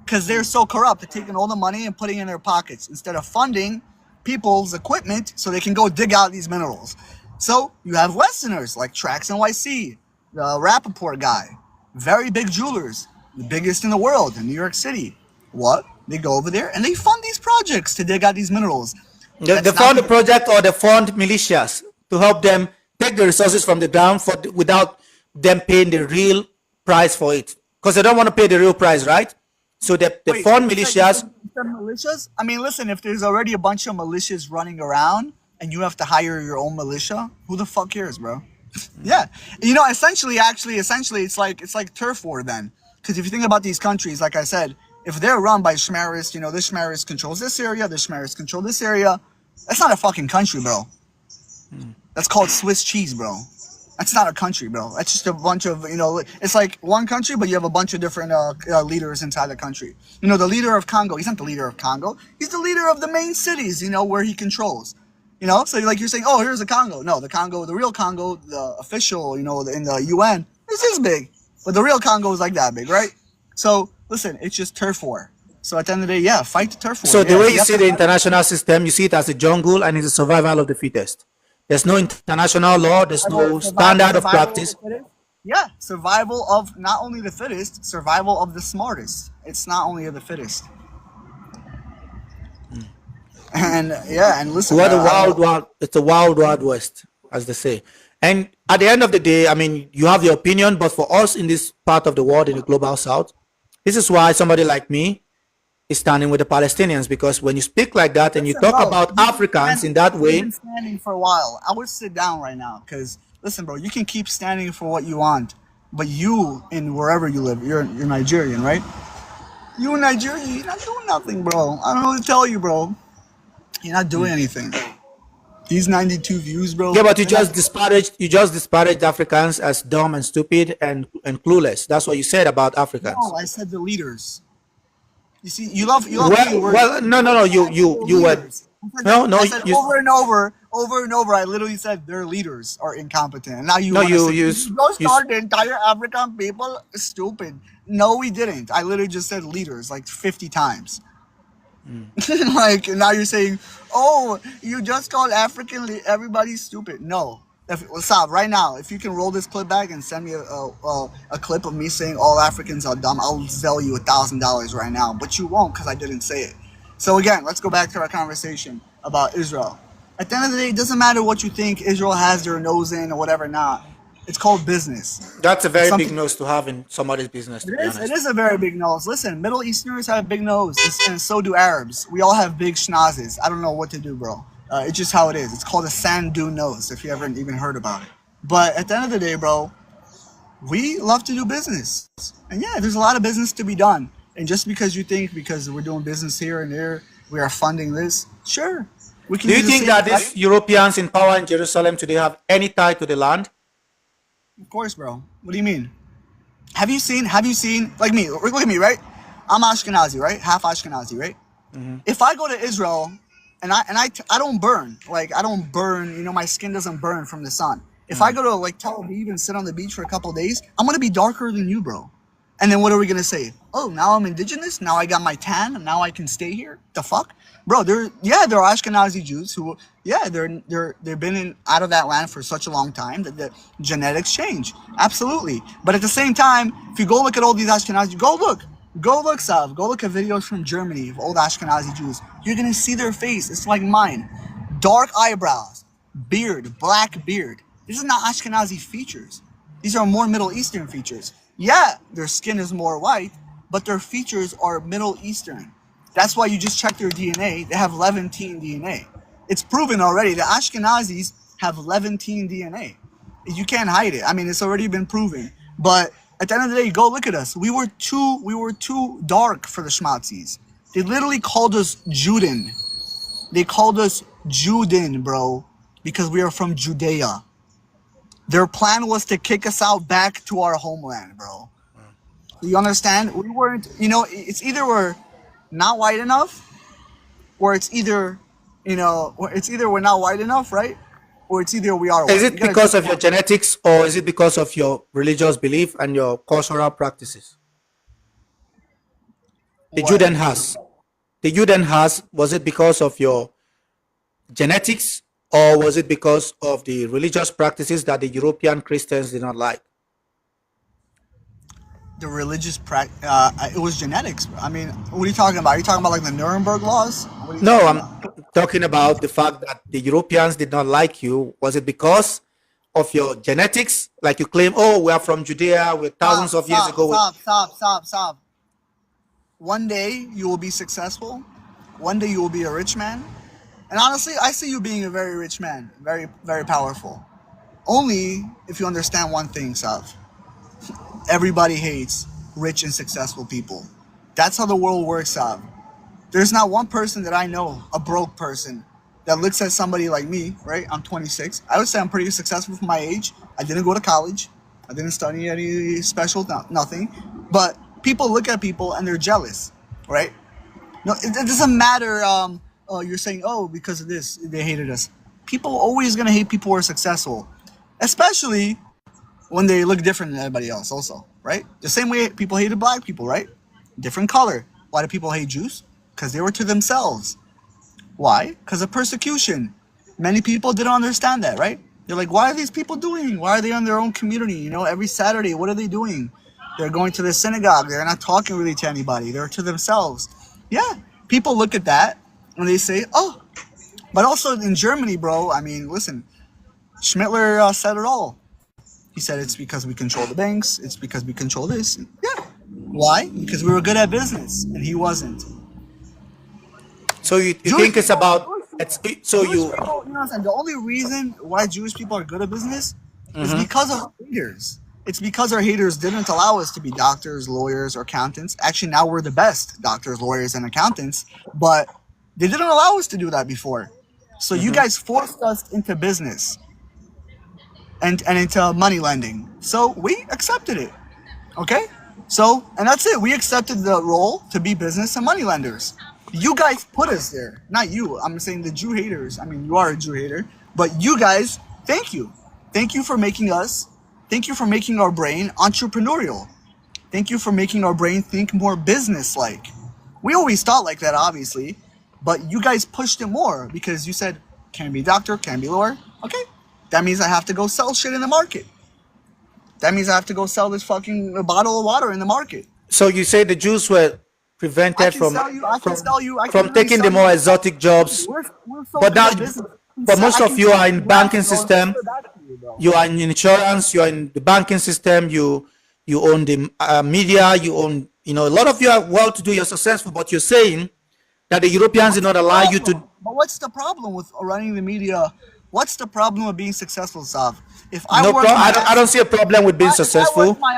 because they're so corrupt. They're taking all the money and putting it in their pockets instead of funding people's equipment so they can go dig out these minerals. So you have Westerners like Trax NYC, the Rappaport guy, very big jewelers, the biggest in the world in New York City. What? They go over there and they fund these projects to dig out these minerals. They That's not fund the the project or they fund militias to help them take the resources from the ground without them paying the real price for it. Because they don't want to pay the real price, right? So they Wait, fund you said you said militias. you said militias? I mean, listen, if there's already a bunch of militias running around and you have to hire your own militia, who the fuck cares, bro? Yeah, essentially, it's like turf war then. Because if you think about these countries, like I said, if they're run by Shmaris, this Shmaris controls this area, this Shmaris control this area, that's not a fucking country, bro. That's called Swiss cheese, bro. That's not a country, bro. That's just a bunch of, it's like one country, but you have a bunch of different leaders inside the country. The leader of Congo, he's not the leader of Congo. He's the leader of the main cities, where he controls. So like you're saying, oh, here's the Congo. No, the real Congo, the official, in the UN, this is big. But the real Congo is like that big, right? So, listen, it's just turf war. So at the end of the day, yeah, fight the turf war. So the Yeah, way you see the international system, you see it as a jungle and it's a survival of the fittest. There's no international law. There's no standard of practice. Yeah, survival of not only the fittest, survival of the smartest. It's not only of the fittest. And yeah, and listen, What a it's a wild west, as they say. And at the end of the day, I mean, you have your opinion, but for us in this part of the world, in the global south, this is why somebody like me is standing with the Palestinians, because when you speak like that and you listen, talk bro, about Africans in that you've way, been standing for a while. I would sit down right now because listen, bro, you can keep standing for what you want, but you in wherever you live, you're Nigerian, right? You in Nigeria, you're not doing nothing, bro. I don't know what to tell you, bro. You're not doing anything. These 92 views, bro. yeah, but you just disparaged Africans as dumb and stupid and clueless. That's what you said about Africans. No, I said the leaders. You see, you love Well, no, you were leaders. no, I said you over and over. I literally said their leaders are incompetent. And now you no, want to say you those you are the entire African people stupid. No, we didn't. I literally just said leaders like 50 times. Like now you're saying, oh, you just called everybody stupid. No, stop right now. If you can roll this clip back and send me a clip of me saying all Africans are dumb, I'll sell you $1,000 right now. But you won't because I didn't say it. So again, let's go back to our conversation about Israel. At the end of the day, it doesn't matter what you think Israel has their nose in or whatever not. It's called business. that's a very big nose to have in somebody's business, to be It honest. is a very big nose. Listen, Middle Easterners have a big nose, and so do Arabs. We all have big schnozzes. I don't know what to do, bro. It's just how it is. It's called a sand dune nose, if you ever even heard about it. But at the end of the day, bro, we love to do business. And yeah, there's a lot of business to be done. And just because you think because we're doing business here and there, we are funding this, sure. We can Do you the think same that thing. these Europeans in power in Jerusalem today have any tie to the land? Of course, bro. What do you mean? Have you seen, like me, look at me, right? I'm Ashkenazi, right? Half Ashkenazi, right? If I go to Israel and I don't burn, like I don't burn, my skin doesn't burn from the sun. If I go to like Tel Aviv and sit on the beach for a couple of days, I'm going to be darker than you, bro. And then what are we going to say? Oh, now I'm indigenous. Now I got my tan. And now I can stay here. The fuck? Bro, there are Ashkenazi Jews who, they've been out of that land for such a long time that the genetics change. Absolutely. But at the same time, if you go look at all these Ashkenazi, go look, Sav. Go look at videos from Germany of old Ashkenazi Jews. You're going to see their face. It's like mine. Dark eyebrows, beard, black beard. This is not Ashkenazi features. These are more Middle Eastern features. Yeah, their skin is more white, but their features are Middle Eastern. That's why you just check their DNA. They have Levantine DNA. It's proven already that Ashkenazis have Levantine DNA. You can't hide it. I mean, it's already been proven. But at the end of the day, go look at us. We were too dark for the Schmatzis. They literally called us Juden. They called us Juden, bro, because we are from Judea. Their plan was to kick us out back to our homeland, bro. You understand? We weren't, it's either we're not white enough, or it's either, we're not white enough, right? Or it's either we are white. Is it because of your genetics or is it because of your religious belief and your cultural practices? The What? Juden has. The Juden has, was it because of your genetics or was it because of the religious practices that the European Christians did not like? The religious it was genetics. I mean, what are you talking about? Are you talking about like the Nuremberg laws? What are you No, talking I'm about? talking about the fact that the Europeans did not like you. Was it because of your genetics? Like you claim, oh, we are from Judea, we're thousands of years ago. Stop. One day you will be successful. One day you will be a rich man. And honestly, I see you being a very rich man, very, very powerful. Only if you understand one thing, Sav. Everybody hates rich and successful people. That's how the world works out. There's not one person that I know, a broke person, that looks at somebody like me, right? I'm 26. I would say I'm pretty successful for my age. I didn't go to college. I didn't study any special, nothing. But people look at people and they're jealous, right? No, it doesn't matter. Oh, you're saying, oh, because of this, they hated us. People always gonna hate people who are successful, especially when they look different than everybody else. Also, right? The same way people hated black people, right? Different color. Why do people hate Jews? Because they were to themselves. Why? Because of persecution. Many people didn't understand that, right? They're like, why are these people doing? Why are they on their own community? You know, every Saturday, what are they doing? They're going to the synagogue. They're not talking really to anybody. They're to themselves. Yeah, people look at that and they say, oh, but also in Germany, bro, I mean, listen, Schmittler said it all. He said it's because we control the banks. It's because we control this. Yeah. Why? Because we were good at business and he wasn't. So you Jewish think it's people, about it's so Jewish you people, you know what I'm saying? The only reason why Jewish people are good at business is because of haters. It's because our haters didn't allow us to be doctors, lawyers, or accountants. Actually, now we're the best doctors, lawyers, and accountants, but they didn't allow us to do that before. So you guys forced us into business and into money lending. So we accepted it. Okay? So, and that's it. We accepted the role to be business and money lenders. You guys put us there. Not you. I'm saying the Jew haters. I mean, you are a Jew hater. But you guys, thank you. Thank you for making us, thank you for making our brain entrepreneurial. Thank you for making our brain think more business-like. We always thought like that, obviously. But you guys pushed it more because you said, can be doctor, can be lawyer. Okay. That means I have to go sell shit in the market. That means I have to go sell this fucking bottle of water in the market. so you say the Jews were I prevented can sell you. I can sell you. I can from literally taking the sell you. more exotic jobs, We're so but good now at business. but most I of can you sell are you in glass, banking bro, and sell system. it back to you, bro. You are in insurance. You are in the banking system. You own the media. You own, a lot of you are well to do. You're successful, but you're saying that the Europeans did What's not the allow you to. problem? But what's the problem with running the media? What's the problem with being successful, Sav? If I No worked problem. my I ass don't see a problem with being if I worked successful. my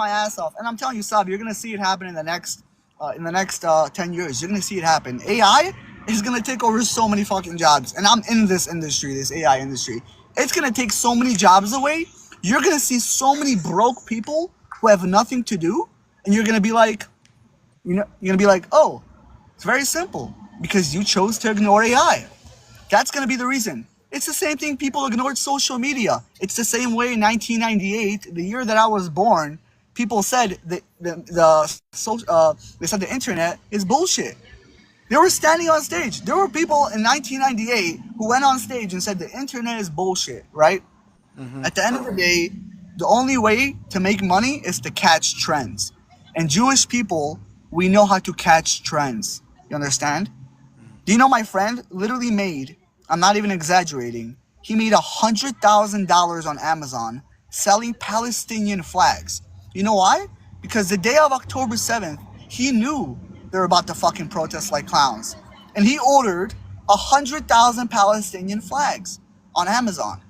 ass off, and I'm telling you, Sav, you're gonna see it happen in the next 10 years. You're gonna see it happen. AI is gonna take over so many fucking jobs, and I'm in this industry, this AI industry. It's gonna take so many jobs away. You're gonna see so many broke people who have nothing to do, and you're gonna be like, oh, it's very simple because you chose to ignore AI. That's going to be the reason. It's the same thing people ignored social media. It's the same way in 1998, the year that I was born, people said that they said the internet is bullshit. They were standing on stage. There were people in 1998 who went on stage and said the internet is bullshit, right? At the end of the day, the only way to make money is to catch trends. And Jewish people, we know how to catch trends. You understand? Do you know my friend literally made, I'm not even exaggerating, he made $100,000 on Amazon selling Palestinian flags. You know why? Because the day of October 7th, he knew they were about to fucking protest like clowns. And he ordered 100,000 Palestinian flags on Amazon.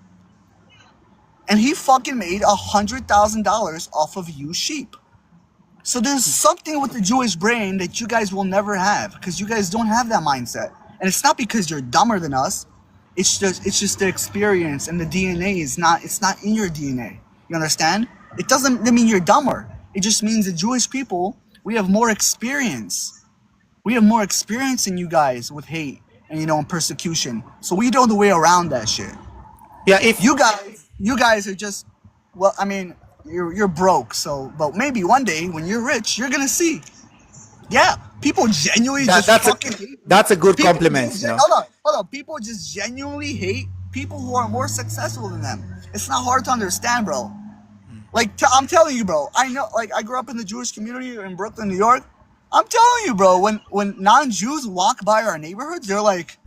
And he fucking made $100,000 off of you sheep. So there's something with the Jewish brain that you guys will never have because you guys don't have that mindset. And it's not because you're dumber than us. It's just the experience and the DNA is not it's not in your DNA. You understand? It doesn't mean you're dumber. It just means the Jewish people, we have more experience. We have more experience than you guys with hate and and persecution. So we know the way around that shit. Yeah, if You guys are just, well, I mean, you're broke, so but maybe one day when you're rich, you're gonna see. Yeah, people genuinely that just that's a fucking hate. that's a good People compliment. hold on. People just genuinely hate people who are more successful than them. It's not hard to understand, bro. Like I'm telling you, bro. I know. Like I grew up in the Jewish community in Brooklyn, New York. I'm telling you, bro. When non-Jews walk by our neighborhoods, they're like,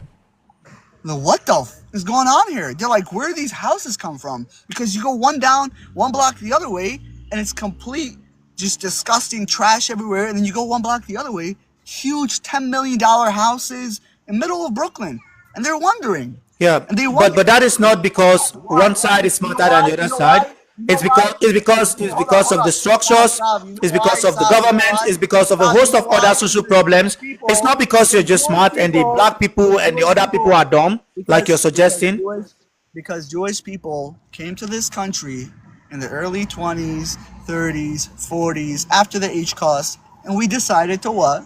what the is going on here? They're like, where do these houses come from? Because you go one block the other way, and it's complete, just disgusting trash everywhere. And then you go one block the other way, huge $10 million houses in the middle of Brooklyn, and they're wondering, Yeah, and they but wonder that is not because why. one side is You know smarter than why? the other You know side. why? You know why? It's Hold on, because hold of on. the structures. You know It's why? because of the Stop. You know government. why? It's because of a Stop. You host know of other why? social problems. It's not because you're The just Jewish smart and the people, black people the and the Jewish other people people, are dumb, like you're because suggesting. Jewish people came to this country in the early 20s, 30s, 40s, after the H cost, and we decided to what?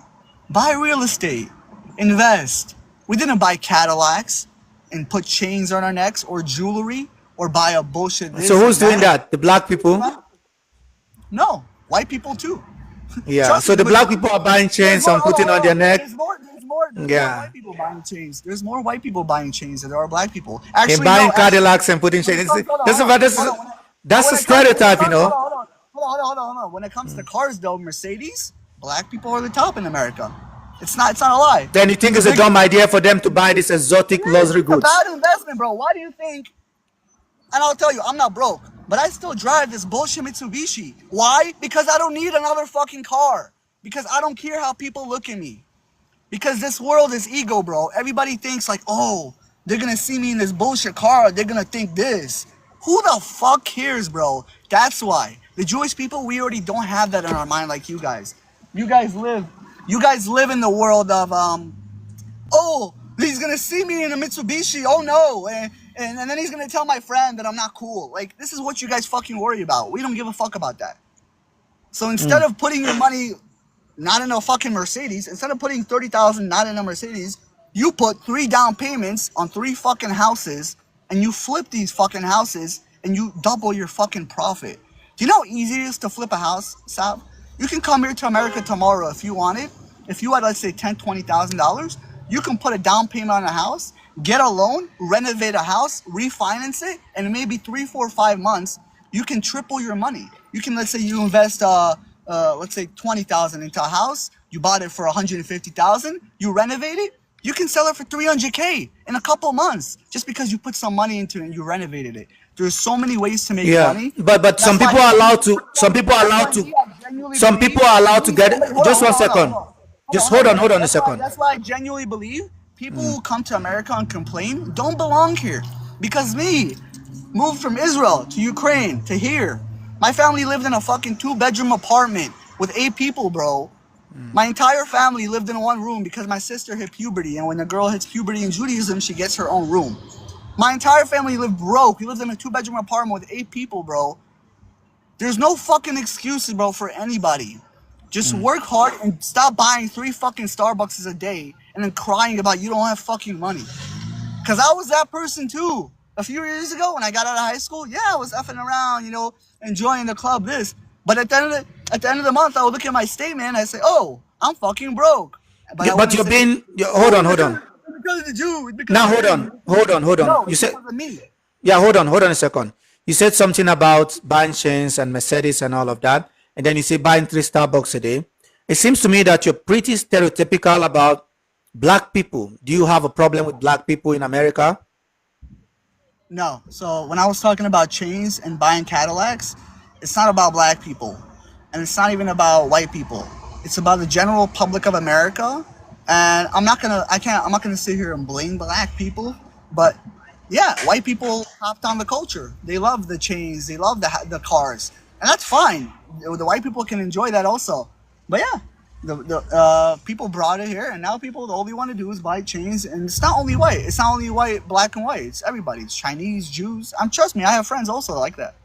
Buy real estate, invest. We didn't buy Cadillacs and put chains on our necks or jewelry or buy a bullshit So this who's and doing that. that? The black people. No, white people too. Yeah. Trust So me, the the black majority. people are buying There's chains more. and Hold on, putting hold on their on. neck. There's more Yeah. white people buying chains. There's more white people buying chains than there are black people. Actually, no. Buying Actually, Cadillacs and putting when it chains. comes, hold on, That's hold a, on, that's hold a, on. that's a When it stereotype, you comes, hold know. on, hold on. When it comes to cars, though, Mercedes, black people are the top in America. It's not a lie. Then you think The it's a biggest. dumb idea for them to buy these It exotic is. luxury It's a goods. bad investment, bro. Why do you think? And I'll tell you, I'm not broke, but I still drive this bullshit Mitsubishi. Why? Because I don't need another fucking car. Because I don't care how people look at me. Because this world is ego, bro. Everybody thinks like, oh, they're gonna see me in this bullshit car. They're gonna think this. Who the fuck cares, bro? That's why. The Jewish people, we already don't have that in our mind like you guys. You guys live, you guys live in the world of oh, he's gonna see me in a Mitsubishi. Oh no, and then he's gonna tell my friend that I'm not cool. Like this is what you guys fucking worry about. We don't give a fuck about that. So instead of putting your money not in a fucking Mercedes, instead of putting 30,000 not in a Mercedes, you put 3 down payments on 3 fucking houses, and you flip these fucking houses, and you double your fucking profit. Do you know how easy it is to flip a house, Sab? You can come here to America tomorrow if you wanted. If you had, let's say, $20,000, you can put a down payment on a house, get a loan, renovate a house, refinance it, and in maybe 3, 4, 5 months, you can triple your money. You can, let's say, you invest, let's say, 20,000 into a house. You bought it for 150,000. You renovate it. You can sell it for 300K in a couple months just because you put some money into it and you renovated it. There's so many ways to make Yeah, money. but some That's why people are me, allowed to. Some people are that's allowed why to. me, I genuinely Some believe. people are allowed to Me, get. hold on, Just hold one on, hold on, second. hold on. Just hold on. Hold on a second. That's why I genuinely believe people who come to America and complain don't belong here. Because me, moved from Israel to Ukraine to here. My family lived in a fucking 2 bedroom apartment with 8 people, bro. My entire family lived in one room because my sister hit puberty, and when a girl hits puberty in Judaism, she gets her own room. My entire family lived broke. We lived in a 2 bedroom apartment with 8 people, bro. There's no fucking excuses, bro, for anybody. Just work hard and stop buying 3 fucking Starbucks a day and then crying about you don't have fucking money. Cause I was that person too. A few years ago when I got out of high school, yeah, I was effing around, enjoying the club, this. But at the end of the month, I would look at my statement and I say, oh, I'm fucking broke. But Yeah, I but wouldn't you're say, being. Hold oh, on. Hold on. it's because of the Jew, it's because Now of hold him. on. Hold on. Hold on. No, You it's said. because of me. Yeah. Hold on. Hold on a second. You said something about buying chains and Mercedes and all of that, and then you say buying 3 Starbucks a day. It seems to me that you're pretty stereotypical about black people. Do you have a problem with black people in America? No. So when I was talking about chains and buying Cadillacs, it's not about black people, and it's not even about white people. It's about the general public of America. And I'm not gonna sit here and blame black people, but yeah, white people hopped on the culture. They love the chains, they love the cars, and that's fine. The white people can enjoy that also. But yeah, the people brought it here, and now people all they want to do is buy chains, and it's not only white. It's not only white, black and white. It's everybody. It's Chinese, Jews. Trust me, I have friends also like that,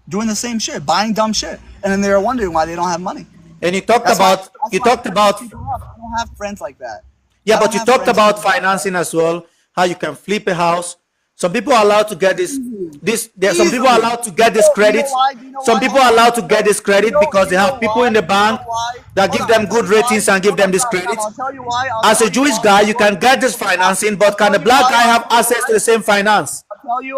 doing the same shit, buying dumb shit, and then they're wondering why they don't have money. And you talked That's why about. that's You why I talked cut these about. people off. I don't have friends like that. Yeah, I but don't you have talked friends who about live like that. financing as well. How you can flip a house. Some people are allowed to get this. Easily, Some people are easily. allowed to get this You know credit. why? Do you know Some why? people Hold are on. allowed to get this credit because they You know have people in why? the You know bank why? that Hold give on. I'll them tell good you why. ratings and give Hold them on, this stop, stop. credit. I'll tell you why. I'll As a tell you Jewish why. guy, you can get this financing, but can a black guy have access to the same finance?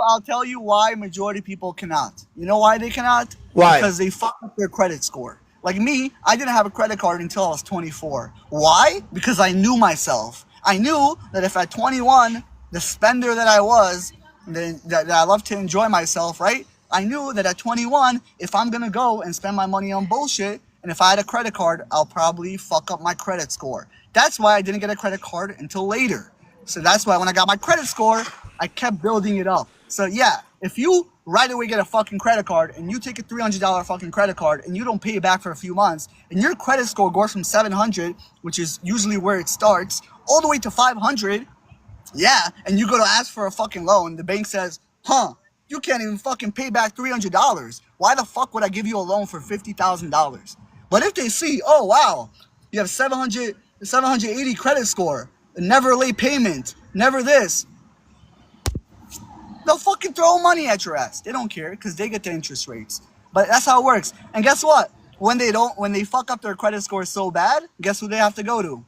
I'll tell you why majority of people cannot. You know why they cannot? Why? Because they fuck up their credit score. Like me, I didn't have a credit card until I was 24. Why? Because I knew myself. I knew that if at 21, the spender that I was, that I love to enjoy myself, right? I knew that at 21, if I'm gonna go and spend my money on bullshit, and if I had a credit card, I'll probably fuck up my credit score. That's why I didn't get a credit card until later. So that's why when I got my credit score, I kept building it up. So yeah, If you right away get a fucking credit card and you take a $300 fucking credit card and you don't pay it back for a few months, and your credit score goes from 700, which is usually where it starts, all the way to 500, yeah, and you go to ask for a fucking loan, the bank says, huh, you can't even fucking pay back $300. Why the fuck would I give you a loan for $50,000? But if they see, oh wow, you have 780 credit score, never late payment, never this, they'll fucking throw money at your ass. They don't care because they get the interest rates. But that's how it works. And guess what? When they fuck up their credit score so bad, guess who they have to go to?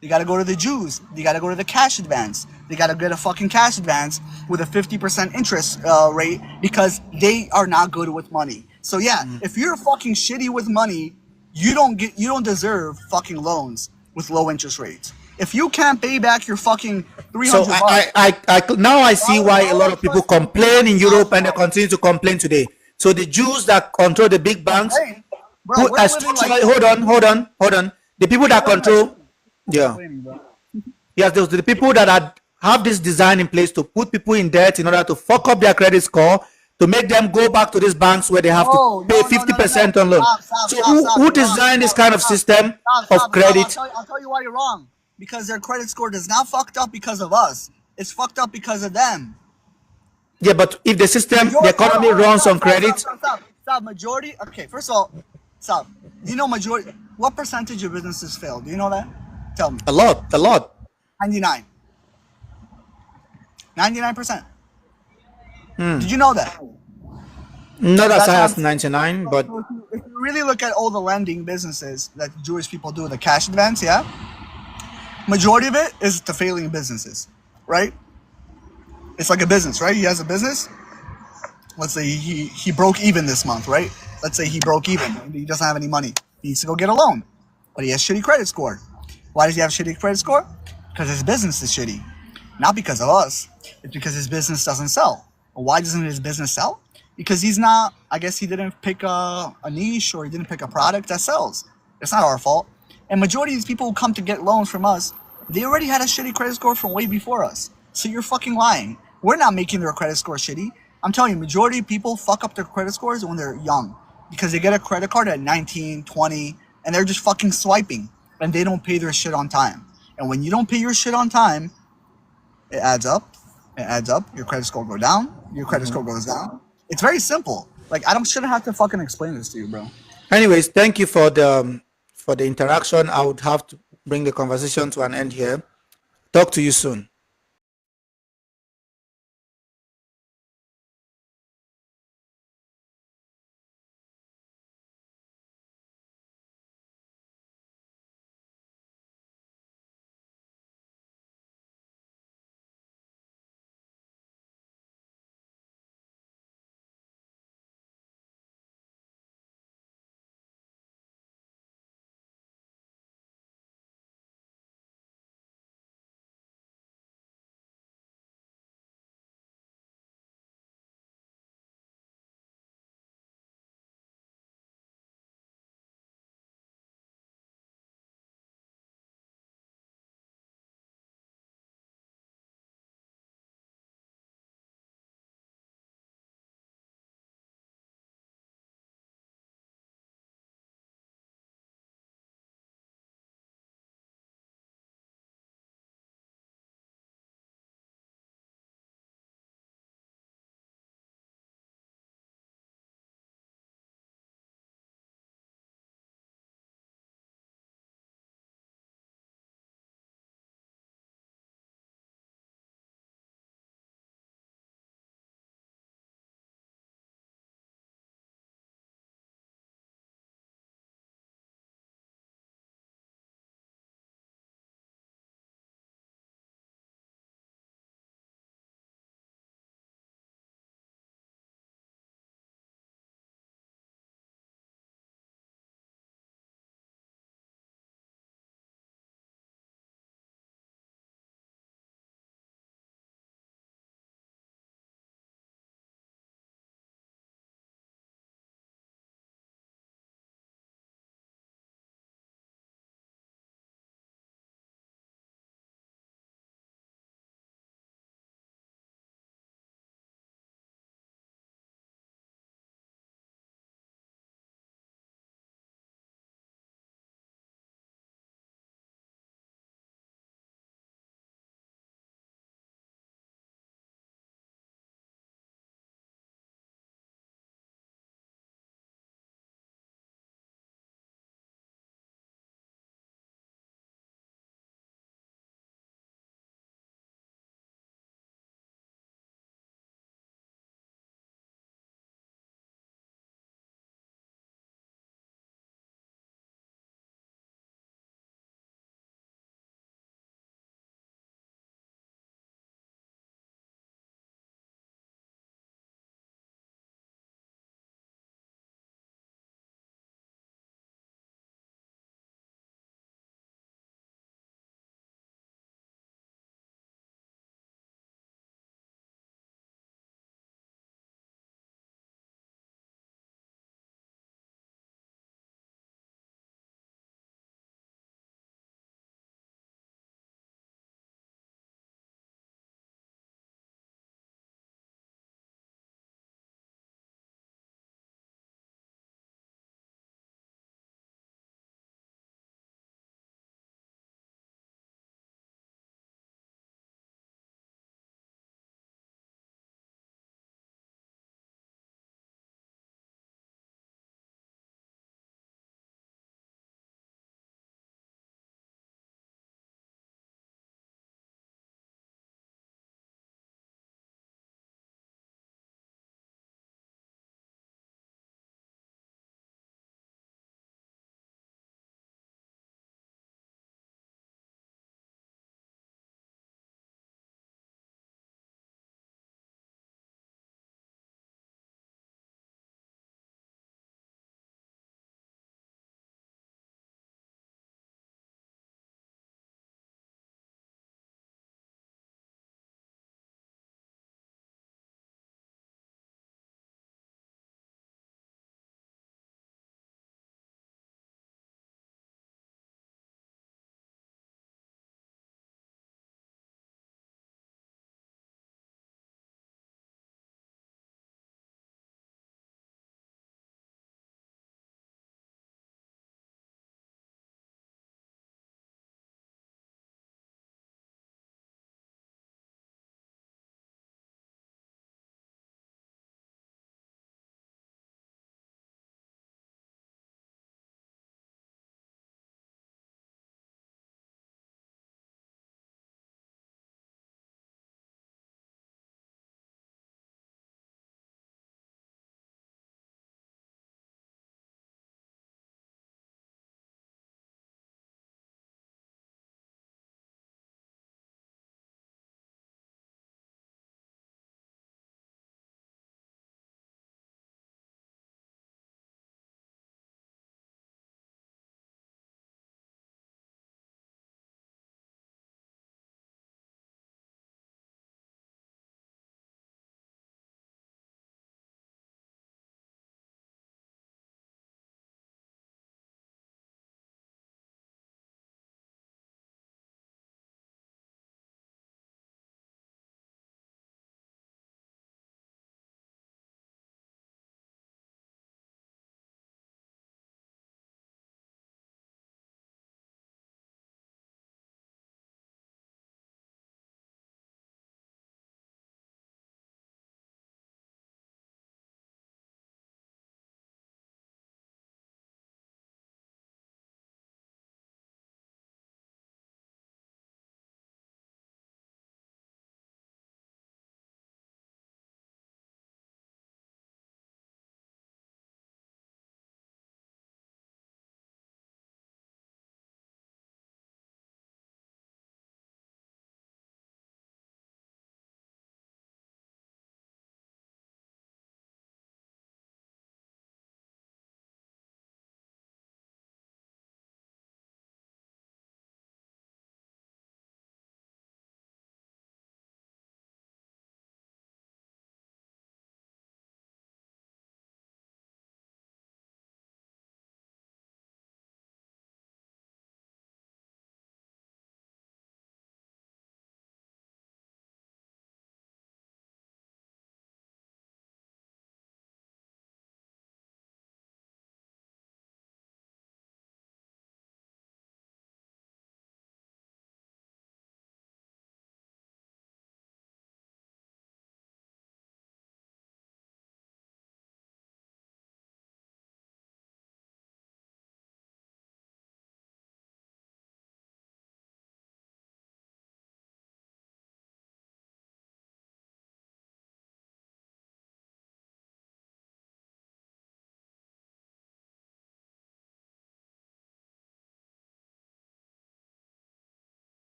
They gotta go to the Jews. They gotta go to the cash advance. They gotta get a fucking cash advance with a 50% interest rate because they are not good with money. So yeah, if you're fucking shitty with money, you don't deserve fucking loans with low interest rates. If you can't pay back your fucking 300 So bucks, now I see why a lot of people complain in Europe and they continue to complain today. So the Jews that control the big banks, hey, bro, who we're are living structurally, like hold on. The people that control, yeah, yes, those the people that have this design in place to put people in debt in order to fuck up their credit score, to make them go back to these banks where they have to pay 50% on loan. So who You're wrong. designed this kind of system of Stop. I'll credit? tell you why you're wrong. Because their credit score is not fucked up because of us. It's fucked up because of them. Yeah, but if the system, the economy runs on credit, Stop. Majority. Okay, first of all, stop. Do you know majority? What percentage of businesses fail? Do you know that? Tell me. a lot. 99. 99%. Did you know that? Not as That's high how as 99, but So if you really look at all the lending businesses that Jewish people do, the cash advance, yeah, majority of it is to failing businesses, right? It's like a business, right? He has a business. Let's say he broke even this month, right? Let's say he broke even. He doesn't have any money. He needs to go get a loan, but he has shitty credit score. Why does he have shitty credit score? Because his business is shitty, not because of us. It's because his business doesn't sell. Why doesn't his business sell? Because he's not. I guess he didn't pick a niche or he didn't pick a product that sells. It's not our fault. And majority of these people who come to get loans from us, they already had a shitty credit score from way before us. So you're fucking lying. We're not making their credit score shitty. I'm telling you, majority of people fuck up their credit scores when they're young because they get a credit card at 19, 20, and they're just fucking swiping and they don't pay their shit on time. And when you don't pay your shit on time, it adds up. It adds up. Your credit score goes down. Your credit score goes down. It's very simple. Like I shouldn't have to fucking explain this to you, bro. anyways, thank you for the interaction. I would have to bring the conversation to an end here. Talk to you soon.